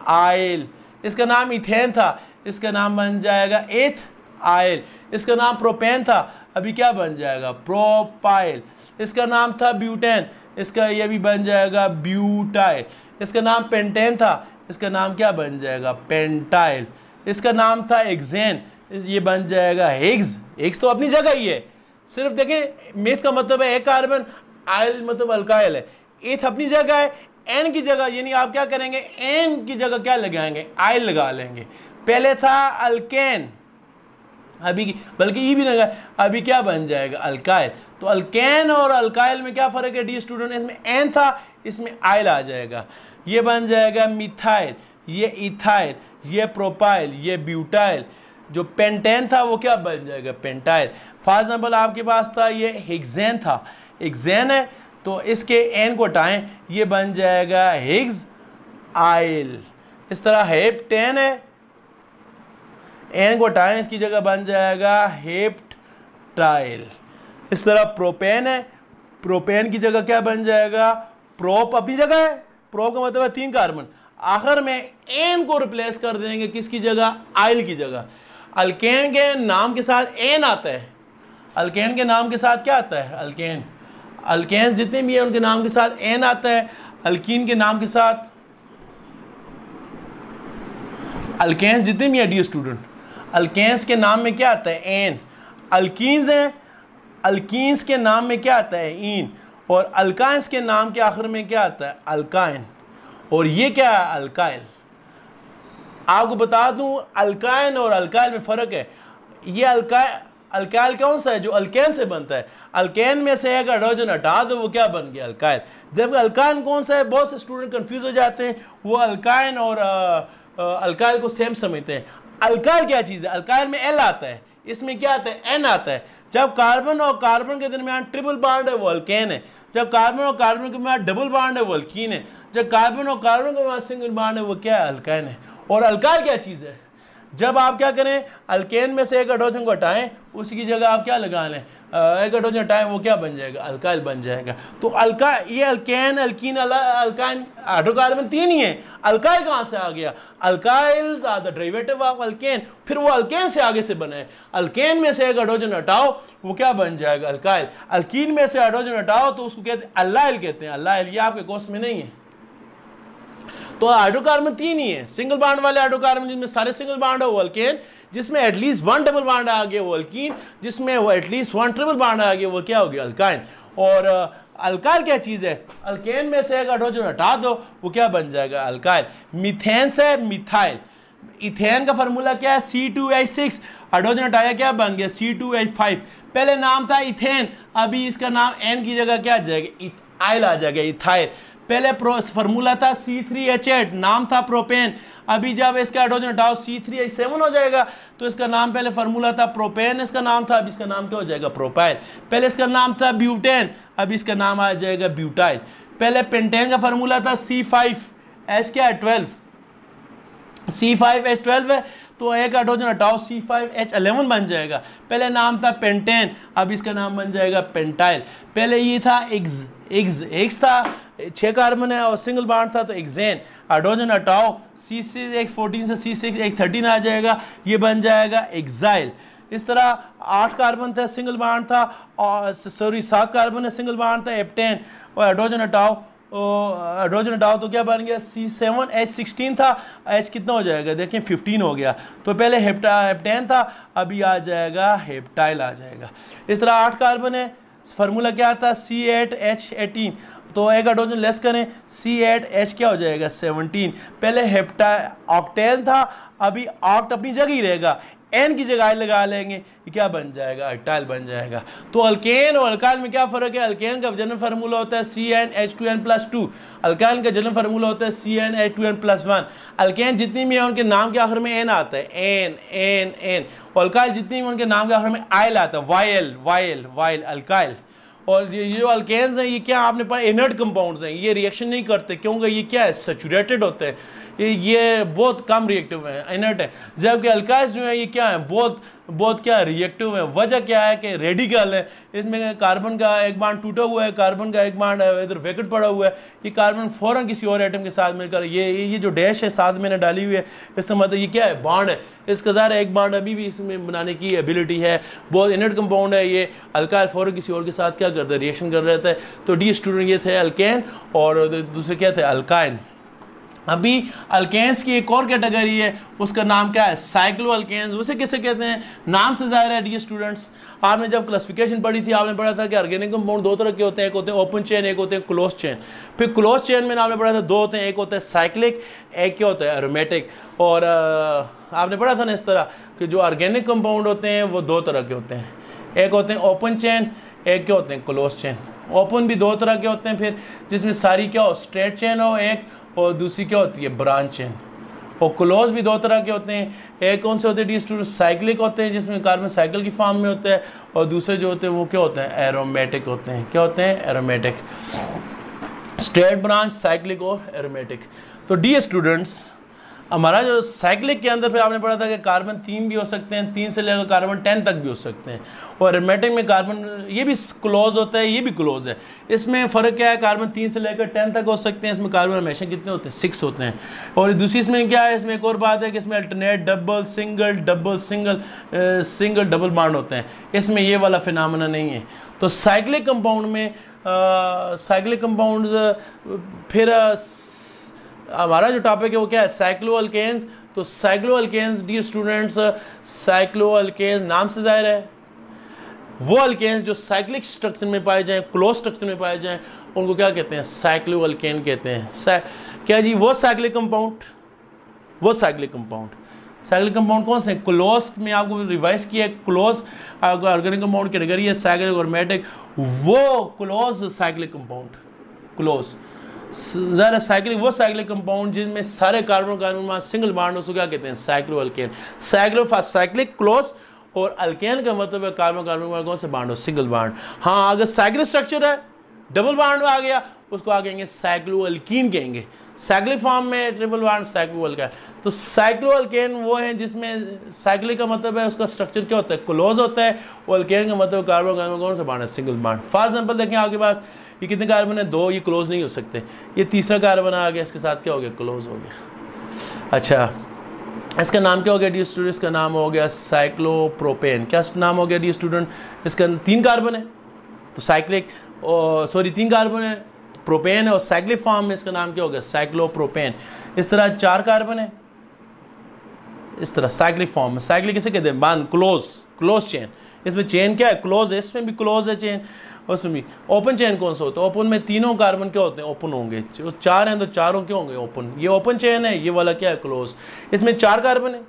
S1: आयल। इसका नाम इथेन था, इसका नाम बन जाएगा एथ आयल। इसका नाम प्रोपेन था, अभी क्या बन जाएगा प्रोपाइल। इसका नाम था ब्यूटेन, इसका ये भी बन जाएगा ब्यूटाइल। इसका नाम पेंटेन था, इसका नाम क्या बन जाएगा पेंटाइल। इसका नाम था एक्सेन, ये बन जाएगा हिग्स। हिग्स तो अपनी जगह ही है, सिर्फ देखें मेथ का मतलब है एक कार्बन, आयल मतलब अल्काइल है। एथ अपनी जगह है, एन की जगह यानी आप क्या करेंगे एन की जगह क्या लगाएंगे आयल लगा लेंगे। पहले था अल्केन, अभी बल्कि ई भी लगा, अभी क्या बन जाएगा अल्काइल। तो अल्केन और अल्काइल में क्या फ़र्क है डी स्टूडेंट, इसमें एन था, इसमें आयल आ जाएगा। ये बन जाएगा मिथाइल, ये इथाइल, ये प्रोपाइल, ये ब्यूटाइल। जो पेंटेन था वो क्या बन जाएगा पेंटाइल। फॉर एग्जाम्पल आपके पास था ये हेक्सेन था, हेक्सेन है तो इसके एन को हटाएं, ये बन जाएगा हिग्स आयल। इस तरह हेप्टेन है, एन को हटाएं इसकी जगह बन जाएगा हेप्टाइल। इस तरह प्रोपेन है, प्रोपेन की जगह क्या बन जाएगा प्रोप अपनी जगह है, प्रोप का मतलब है 3 कार्बन, आखिर में एन को रिप्लेस कर देंगे किसकी जगह आयल की जगह। अल्केन के नाम के साथ एन आता है, अल्केन के नाम के साथ क्या आता है अल्केन, अल्केन्स जितने भी हैं उनके नाम के साथ एन आता है। अल्कीन के नाम के साथ, अल्केन्स जितने भी हैं डी स्टूडेंट, अल्केन्स के नाम में क्या आता है एन। अल्कीन्स हैं, अल्कीन्स के नाम में क्या आता है ईन, और अल्काइंस के नाम के आखिर में क्या आता है अल्काइन। और ये क्या है अल्काइल। आपको बता दूं अल्काइन और अल्काइल में फ़र्क है। ये अल्काइल कौन सा है जो अल्केन से बनता है, अल्केन में से एक हाइड्रोजन हटा दो वो क्या बन गया अल्काइल। जबकि अल्काइन कौन सा है, बहुत से स्टूडेंट कंफ्यूज हो जाते हैं, वो अल्काइन और अल्काइल को सेम समझते हैं। अल्काइल क्या चीज़ है, अल्काइल में एल आता है, इसमें क्या आता है एन आता है। जब कार्बन और कार्बन के दरमियान ट्रिपल बॉन्ड है वो अल्केन है, जब कार्बन और कार्बन के दरमियान डबल बॉन्ड है वो अल्कीन है, जब कार्बन और कार्बन के दरमियान सिंगल बॉन्ड है वो क्या है अल्काइन है। और अल्काइल क्या चीज़ है, जब आप क्या करें अल्केन में से एक हाइड्रोजन को हटाएं उसी की जगह आप क्या लगा लें एक हाइड्रोजन हटाएं वो क्या बन जाएगा अल्काइल बन जाएगा। तो ये अल्केन अल्कीन अल्काइन हाइड्रोकार्बन 3 ही है, अल्काइल कहाँ से आ गया, alkyls are the derivative of alkane, फिर वो अल्केन से आगे से बना है। अल्केन में से एक हाइड्रोजन हटाओ वो क्या बन जाएगा अल्काइल, अल्कीन में से हाइड्रोजन हटाओ तो उसको कहते हैं अल्लाइल कहते हैं, अल्लाइल। ये आपके कोर्स में नहीं है। तो हाइड्रोकार्बन 3 ही है, सिंगल बॉन्ड वाले हाइड्रोकार्बन जिसमें सारे सिंगल बॉन्ड है वो अल्केन, जिसमें एटलीस्ट 1 डबल बॉन्ड आ गया वो अल्कीन, जिसमें वो एटलीस्ट 1 ट्रिपल बॉन्ड आ गया वो क्या हो गया अल्काइन। और अल्काइल क्या चीज़ है, अल्केन में से एक हाइड्रोजन हटा दो वो क्या बन जाएगा अल्काइल। मीथेन से मिथाइल, इथेन का फार्मूला क्या है C2H6, हाइड्रोजन हटाया क्या बन गया C2H5। पहले नाम था इथेन, अभी इसका नाम एन की जगह क्या आ जाएगा इथाइल आ जाएगा इथाइल। पहले फार्मूला था C3H8, नाम था प्रोपेन, अभी जब इसका हाइड्रोजन हटाओ C3H7 हो जाएगा तो इसका नाम पहले फार्मूला था प्रोपेन इसका नाम था, अब इसका नाम क्या हो जाएगा प्रोपाइल। पहले इसका नाम था ब्यूटेन, अब इसका नाम आ जाएगा ब्यूटाइल। पहले पेंटेन का फार्मूला था C5H क्या है 12, C5H12 है तो एक हाइड्रोजन हटाओ C5H11 बन जाएगा। पहले नाम था पेंटेन, अब इसका नाम बन जाएगा पेंटाइल। पहले ये था एक्स था 6 कार्बन है और सिंगल बॉन्ड था तो एक्सेन, हाइड्रोजन हटाओ, C6H14 से C6H13 आ जाएगा, ये बन जाएगा एक्साइल। इस तरह 8 कार्बन था, सिंगल बॉन्ड था, और सॉरी 7 कार्बन है, सिंगल बॉन्ड था, हेप्टेन, और हाइड्रोजन हटाओ तो क्या बन गया, C7H16 था, H कितना हो जाएगा, देखें 15 हो गया, तो पहले हेप्टेन था, अभी आ जाएगा हेप्टाइल आ जाएगा। इस तरह 8 कार्बन है, फार्मूला क्या था, C8H18, तो एक हाइड्रोजन लेस करें, C8H क्या हो जाएगा 17, पहले ऑक्टेन था, अभी ऑक्ट अपनी जगह ही रहेगा, एन की जगह लगा लेंगे, ये क्या बन जाएगा, अल्टाइल बन जाएगा। तो अल्केन और अल्काइल में क्या फ़र्क है, अल्केन का जनरल फार्मूला होता है CnH2n+2, अल्काइल का जनरल फार्मूला होता है CnH2n+1। अल्केन जितनी भी है उनके नाम के आखिर में एन आता है, एन, और अल्काइल जितनी भी उनके नाम के आखिर में आइल आता है, वाइल अल्काइल। और ये जो अल्केन्स हैं ये क्या आपने पढ़ा, इनर्ट कंपाउंड्स हैं, ये रिएक्शन नहीं करते, क्योंकि ये क्या है, सैचुरेटेड होते हैं, ये बहुत कम रिएक्टिव हैं, इनर्ट है। जबकि अल्काइल्स जो है ये क्या है, बहुत क्या रिएक्टिव है। वजह क्या है कि रेडिकल है, इसमें कार्बन का एक बॉन्ड टूटा हुआ है, कार्बन का एक बॉन्ड इधर वैकेंट पड़ा हुआ है, ये कार्बन फौरन किसी और एटम के साथ मिलकर ये जो डैश है साथ मैंने डाली हुई है, इसका मतलब ये क्या है, बॉन्ड है, इसका ज़ाहिर एक बॉन्ड अभी भी इसमें बनाने की एबिलिटी है, बहुत इनर्ट कंपाउंड है ये। अल्काइल फौरन किसी और के साथ क्या करता है, रिएक्शन कर रहता है। तो डी स्टूडेंट ये थे अल्केन, और दूसरे क्या थे, अल्काइन। अभी अल्केन्स की एक और कैटेगरी है, उसका नाम क्या है, साइक्लो अल्केन्स। उसे किसे कहते हैं, नाम से जाहिर है डियर स्टूडेंट्स, आपने जब क्लासिफिकेशन पढ़ी थी आपने पढ़ा था कि ऑर्गेनिक कंपाउंड 2 तरह के होते हैं, एक होते हैं ओपन चेन, एक होते हैं क्लोज चेन। फिर क्लोज चेन में आपने पढ़ा था 2 होते हैं, एक होता है साइक्लिक, एक क्या होता है एरोमेटिक। और आपने पढ़ा था ना इस तरह कि जो ऑर्गेनिक कंपाउंड होते हैं वो 2 तरह के होते हैं, एक होते हैं ओपन चेन, एक क्या होते हैं क्लोज चेन। ओपन भी 2 तरह के होते हैं, फिर जिसमें सारी क्या हो, स्ट्रेट चेन हो एक, और दूसरी क्या होती है, ब्रांच चेन। और क्लोज भी 2 तरह के होते हैं, एक कौन से होते हैं डी स्टूडेंट, साइक्लिक होते हैं जिसमें कार्बन साइकिल की फॉर्म में होता है, और दूसरे जो होते हैं वो क्या होते हैं, एरोमेटिक होते हैं। क्या होते हैं, एरोमेटिक, स्ट्रेट ब्रांच, साइक्लिक और एरोमेटिक। तो डी स्टूडेंट्स हमारा जो साइक्लिक के अंदर फिर आपने पढ़ा था कि कार्बन 3 भी हो सकते हैं, 3 से लेकर कार्बन 10 तक भी हो सकते हैं, और एरोमेटिक में कार्बन ये भी क्लोज होता है, ये भी क्लोज है। इसमें फ़र्क क्या है, कार्बन 3 से लेकर 10 तक हो सकते हैं, इसमें कार्बन हमेशा कितने होते हैं, 6 होते हैं। और दूसरी इसमें क्या है, इसमें एक और बात है कि इसमें alternate double single double bond होते हैं, इसमें ये वाला फिनोमेना नहीं है। तो साइक्लिक कंपाउंड में साइक्लिक कंपाउंड फिर हमारा जो टॉपिक है वो क्या है, साइक्लो अल्केन्स। तो cycloalkanes dear students, cycloalkanes नाम से जाहिर है वो अल्केन्स जो साइक्लिक स्ट्रक्चर में पाए जाएं, क्लोज स्ट्रक्चर में पाए जाएं, उनको क्या कहते हैं, साइक्लो अल्केन कहते हैं। क्या जी, वो साइक्लिक कंपाउंड कौन से, क्लोज में आपको रिवाइज किया है, क्लोज ऑर्गेनिक कंपाउंड कैटेगरी है, साइक्लिक और एरोमेटिक, वो क्लोज साइक्लिक कंपाउंड, क्लोज ज़रा साइक्लिक, वो साइक्लिक कंपाउंड जिनमें सारे कार्बन सिंगल बॉन्ड, उसको क्या कहते हैं, साइक्लो अल्केन। साइक्लिक क्लोज, और अल्केन का मतलब है कार्बन कौन से बॉन्ड हो, सिंगल बॉन्ड। हाँ, अगर साइक्लिक स्ट्रक्चर है, डबल बॉन्ड आ गया, उसको आ कहेंगे साइक्लो अल्कीन कहेंगे। साइक्लिक फॉर्म में ट्रिपल बॉन्ड साइक्लो अल्केन। तो साइक्लो अल्केन वो है जिसमें साइक्लिक का मतलब है उसका स्ट्रक्चर क्या होता है, क्लोज होता है, और अल्केन का मतलब कार्बन कौन सा बॉन्ड है, सिंगल बॉन्ड। फॉर एग्जाम्पल देखें आपके पास ये कितने कार्बन है, 2, ये क्लोज नहीं हो सकते, ये तीसरा कार्बन आ गया, इसके साथ क्या हो गया, क्लोज हो गया। अच्छा, इसका नाम क्या हो गया डी स्टूडेंट, इसका नाम हो गया साइक्लोप्रोपेन। क्या नाम हो गया डी स्टूडेंट, इसका 3 कार्बन है तो साइक्लिक, सॉरी 3 कार्बन है, प्रोपेन है, और साइक्लिक फॉर्म में इसका नाम क्या हो गया, साइक्लोप्रोपेन। इस तरह 4 कार्बन है, इस तरह साइक्लिक फॉर्म में। साइक्लिक किसे कहते हैं, बांध, क्लोज चेन। इसमें चेन क्या है, क्लोज है, इसमें भी क्लोज है चेन, उसमें भी। ओपन चेन कौन सा होता है, ओपन में तीनों कार्बन क्या होते हैं, ओपन होंगे। 4 हैं तो चारों क्या होंगे, ओपन। ये ओपन चेन है, ये वाला क्या है, क्लोज। इसमें 4 कार्बन है,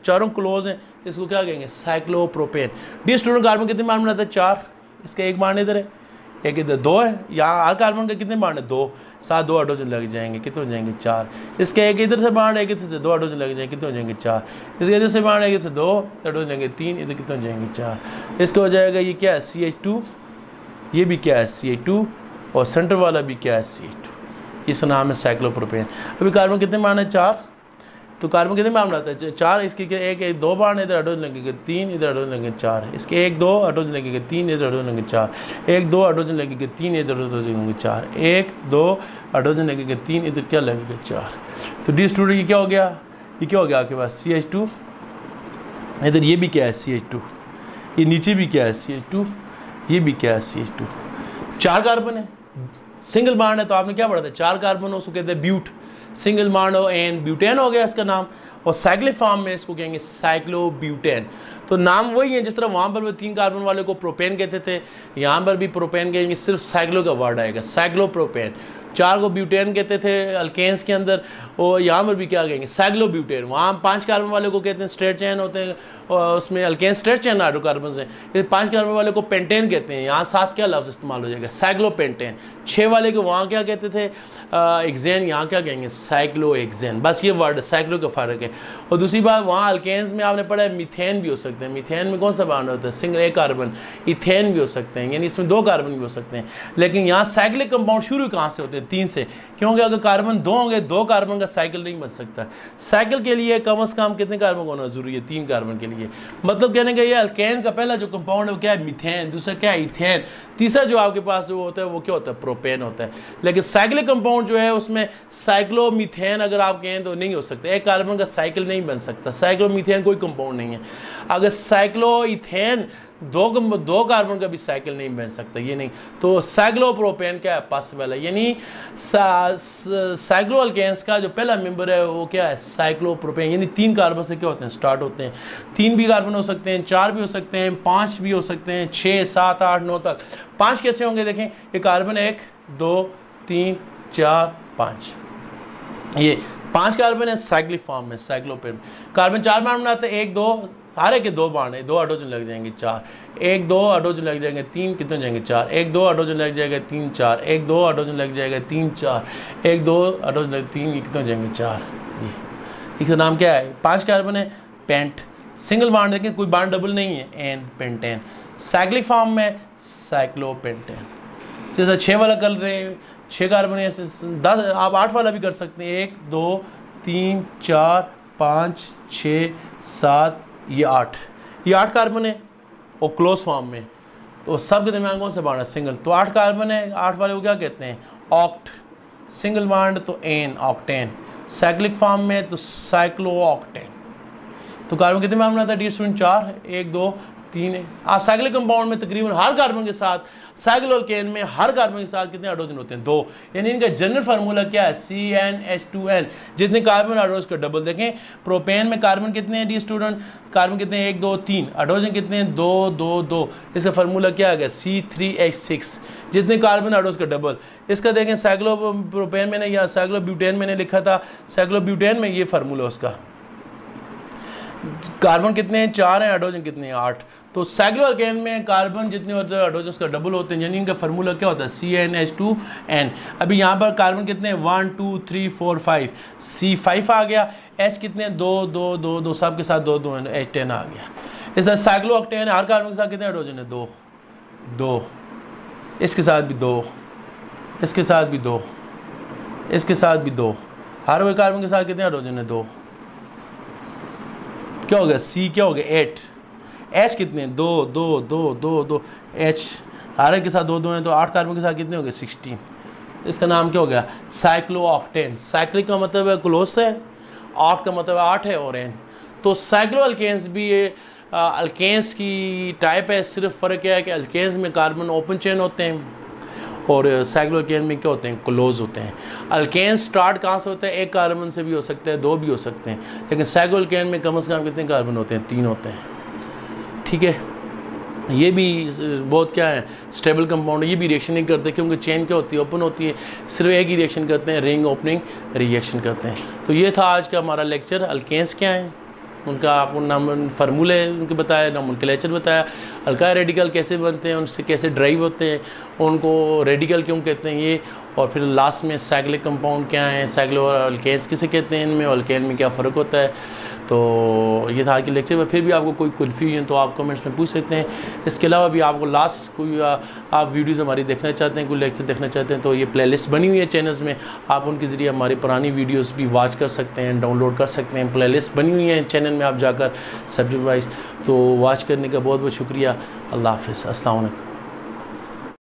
S1: चारों क्लोज हैं, इसको क्या कहेंगे, साइक्लोप्रोपेन। डी स्टूडेंट कार्बन कितने बांड बनाता है, 4, इसका एक बांड इधर है, एक इधर 2 है, यहाँ हर कार्बन का कितने बांड है, 2, साथ 2 हाइड्रोजन लग जाएंगे, कितने हो जाएंगे, 4। इसके एक इधर से बांड, एक इधर से 2 हाइड्रोजन लग जाएंगे, कितने हो जाएंगे, 4। इसके इधर से बांड, एक इधर से 2 हाइड्रोजन लगेंगे, 3, इधर कितने हो जाएंगे, 4। इसका हो जाएगा ये क्या है, CH2, ये भी क्या है, CH2, और सेंटर वाला भी क्या है, CH2। इसका नाम है साइक्लोप्रोपेन। अभी कार्बन कितने बांड है, 4। तो कार्बन कितने बार बनाता है? 4। इसके एक 2 बार, इधर हाइड्रोजन लगेंगे 3, इधर हाइड्रोजन लगेंगे 4, इसके 1 2 हाइड्रोजन लगेंगे 3, इधर हाइड्रोजन लगेंगे 4, 1 2 हाइड्रोजन लगेंगे 3, इधर हाइड्रोजन लगेंगे 4, 1 2 हाइड्रोजन लगेंगे 3, इधर क्या लगेगा 4। तो डी स्टूडेंट ये क्या हो गया? ये क्या हो गया आपके पास? CH2, इधर ये भी क्या है? CH2, ये नीचे भी क्या है? CH2, ये भी क्या है? CH2। 4 कार्बन है, सिंगल बॉन्ड है, तो आपने क्या पढ़ा था? 4 कार्बन हो, उसको कहते हैं ब्यूट, सिंगल बॉन्ड हो एन, ब्यूटेन हो गया इसका नाम। और साइक्लिक फॉर्म में इसको कहेंगे साइक्लोब्यूटेन। तो नाम वही है, जिस तरह वहाँ पर भी 3 कार्बन वाले को प्रोपेन कहते थे, यहाँ पर भी प्रोपेन कहेंगे, सिर्फ साइक्लो का वर्ड आएगा, साइक्लोप्रोपेन। 4 को ब्यूटेन कहते थे अल्केन्स के अंदर, और यहाँ पर भी क्या कहेंगे? साइक्लोब्यूटेन। वहाँ 5 कार्बन वाले को कहते हैं स्ट्रेट चेन होते हैं, और उसमें अल्केन स्ट्रेट चेन हाइड्रोकार्बन है। 5 कार्बन वाले को पेंटेन कहते हैं, यहाँ 7 क्या लफ्ज़ इस्तेमाल हो जाएगा? साइक्लोपेंटेन। 6 वाले को वहाँ क्या कहते थे? एक्जेन, यहाँ क्या कहेंगे? साइक्लो एक्जेन। बस ये वर्ड साइक्लो का फ़र्क है। और दूसरी बात, वहाँ अल्केन्स में आपने पढ़ा है मीथेन भी हो सकते हैं। मीथेन में कौन सा बॉन्ड होता है? सिंगल एक कार्बन। इथेन भी हो सकते हैं, यानी इसमें 2 कार्बन भी हो सकते हैं। लेकिन यहाँ साइक्लिक कंपाउंड शुरू कहाँ से होते हैं? 3 से, क्योंकि अगर कार्बन 2 होंगे, 2 कार्बन का साइकिल नहीं बन सकता। साइकिल के लिए कम से कम कितने कार्बन होना जरूरी है? 3 कार्बन के लिए। मतलब कहने का ये अल्केन का पहला जो कंपाउंड है वो क्या है? मीथेन। दूसरा क्या है? इथेन। तीसरा जो आपके पास वो होता है वो क्या होता है? प्रोपेन होता है। लेकिन साइक्लिक कंपाउंड जो है उसमें साइक्लोमीथेन अगर आप कहें तो नहीं हो सकता, एक कार्बन का साइकिल नहीं बन सकता। साइक्लोमीथेन कोई कंपाउंड नहीं है। अगर साइक्लोइथेन 2 कार्बन का भी साइकिल नहीं बन सकता, ये नहीं। तो साइक्लोप्रोपेन क्या है? पॉसिबल है। यानी साइक्लो अल्केन्स का जो पहला मेंबर है वो क्या है? साइक्लोप्रोपेन। यानी 3 कार्बन से क्या होते हैं? स्टार्ट होते हैं। 3 भी कार्बन हो सकते हैं, 4 भी हो सकते हैं, 5 भी हो सकते हैं, 6 7 8 9 तक। 5 कैसे होंगे? देखें, ये कार्बन 1 2 3 4 5, ये 5 कार्बन है साइक्लिक फॉर्म में, साइक्लोपेन। कार्बन 4 बार बनाते हैं, 1 2, सारे के 2 बार है, 2 हाइड्रोजन लग जाएंगे 4, 1 2 हाइड्रोजन लग जाएंगे 3, कितने जाएंगे 4, 1 2 हाइड्रोजन लग जाएगा 3 4, 1 2 हाइड्रोजन लग जाएगा 3 4, 1 2 हाइड्रोजन लग 3, कितने जाएंगे 4। इसका नाम क्या है? 5 कार्बन है, पेंट। सिंगल बॉन्ड देखें, कोई बॉन्ड डबल नहीं है, एन, पेंटेन। साइक्लिक फॉर्म में साइक्लोपेंटेन। जैसा 6 वाला कर रहे हैं, 6 कार्बन है, 10, आप 8 वाला भी कर सकते हैं, 1 2 3 4 5 6 7, ये 8, ये 8 कार्बन है और क्लोज फॉर्म में। तो सब के दरमियान कौन सा बॉन्ड है? सिंगल। तो 8 कार्बन है, 8 वाले को क्या कहते हैं? ऑक्ट। सिंगल बॉन्ड तो एन, ऑक्टेन। साइक्लिक फॉर्म में तो साइक्लो ऑक्टेन। तो कार्बन कितने में बनाता है डी स्टूडेंट? 4, 1 2 3 है। आप साइक्लिक कंपाउंड में तकरीबन हर कार्बन के साथ, साइक्लोअल्केन में हर कार्बन के साथ कितने हाइड्रोजन होते हैं? 2। यानी इनका जनरल फार्मूला क्या है? CnH2n। जितने कार्बन हाइड्रोजन का डबल। देखें, प्रोपेन में कार्बन कितने हैं डी स्टूडेंट? कार्बन कितने हैं? 1 2 3। हाइड्रोजन कितने हैं? 2 2 2। इसका फार्मूला क्या आ गया? C3H6। जितने कार्बन हाइड्रोजन का डबल। इसका देखें, साइक्लोप्रोपेन मैंने या साइक्लोब्यूटेन मैंने लिखा था, साइक्लोब्यूटेन में ये फार्मूला उसका। कार्बन कितने हैं? 4 हैं, हाइड्रोजन कितने हैं? 8। तो साइक्लोअल्केन में कार्बन जितने होते हैं हाइड्रोजन का डबल होते हैं, यानी इनका फार्मूला क्या होता है? CnH2n। अभी यहाँ पर कार्बन कितने हैं? 1 2 3 4 5, C5 आ गया। H कितने? 2 2 2 2, सब के साथ 2 2 H10 आ गया। इस तरह साइक्लोऑक्टेन हर कार्बन के साथ कितने हाइड्रोजन है? 2 2, इसके साथ भी 2, इसके साथ भी 2, इसके साथ भी 2, हर वे कार्बन के साथ कितने हाइड्रोजन है? 2। क्या हो गया? C क्या हो गया? 8। H कितने? 2 2 2 2 2, H हर एक के साथ 2 2 हैं, तो 8 कार्बन के साथ कितने हो गए? 16। इसका नाम क्या हो गया? साइक्लोऑक्टेन। साइक्लिक का मतलब है क्लोज है, ऑक्ट का मतलब 8 है, और एन। तो साइक्लोअल्केन्स भी अल्केन्स की टाइप है, सिर्फ फ़र्क क्या है कि अल्केन्स में कार्बन ओपन चेन होते हैं और साइक्लोअल्केन में क्या होते हैं? क्लोज होते हैं। अल्केन स्टार्ट कहाँ से होता है? 1 कार्बन से भी हो सकता है, 2 भी हो सकते हैं, लेकिन साइक्लोअल्केन में कम से कम कितने कार्बन होते हैं? 3 होते हैं। ठीक है, ये भी बहुत क्या है? Stable compound. ये भी रिएक्शन नहीं करते क्योंकि चेन क्या होती है? ओपन होती है। सिर्फ एक ही रिएक्शन करते हैं, रिंग ओपनिंग रिएक्शन करते हैं। तो ये था आज का हमारा लेक्चर। अल्केन्स क्या हैं, उनका आपको नाम फार्मूले उनके बताया, नोमेनक्लेचर बताया, अल्काइल रेडिकल कैसे बनते हैं, उनसे कैसे ड्राइव होते हैं, उनको रेडिकल क्यों कहते हैं ये, और फिर लास्ट में साइक्लिक कंपाउंड क्या है, साइक्लो और अल्केन्स किसे कहते हैं, इनमें अल्केन में क्या फ़र्क होता है। तो ये था कि लेक्चर में, फिर भी आपको कोई कन्फ्यूजन तो आप कमेंट्स में पूछ सकते हैं। इसके अलावा भी आपको लास्ट कोई आप वीडियोज़ हमारी देखना चाहते हैं, कोई लेक्चर देखना चाहते हैं, तो ये प्लेलिस्ट बनी हुई है चैनल्स में, आप उनके ज़रिए हमारी पुरानी वीडियोज़ भी वॉच कर सकते हैं, डाउनलोड कर सकते हैं। प्लेलिस्ट बनी हुई है चैनल में, आप जाकर सब्जेक्ट वाइज तो वॉच करने का बहुत बहुत शुक्रिया। अल्लाह हाफ़िज़, अस्सलाम वालेकुम।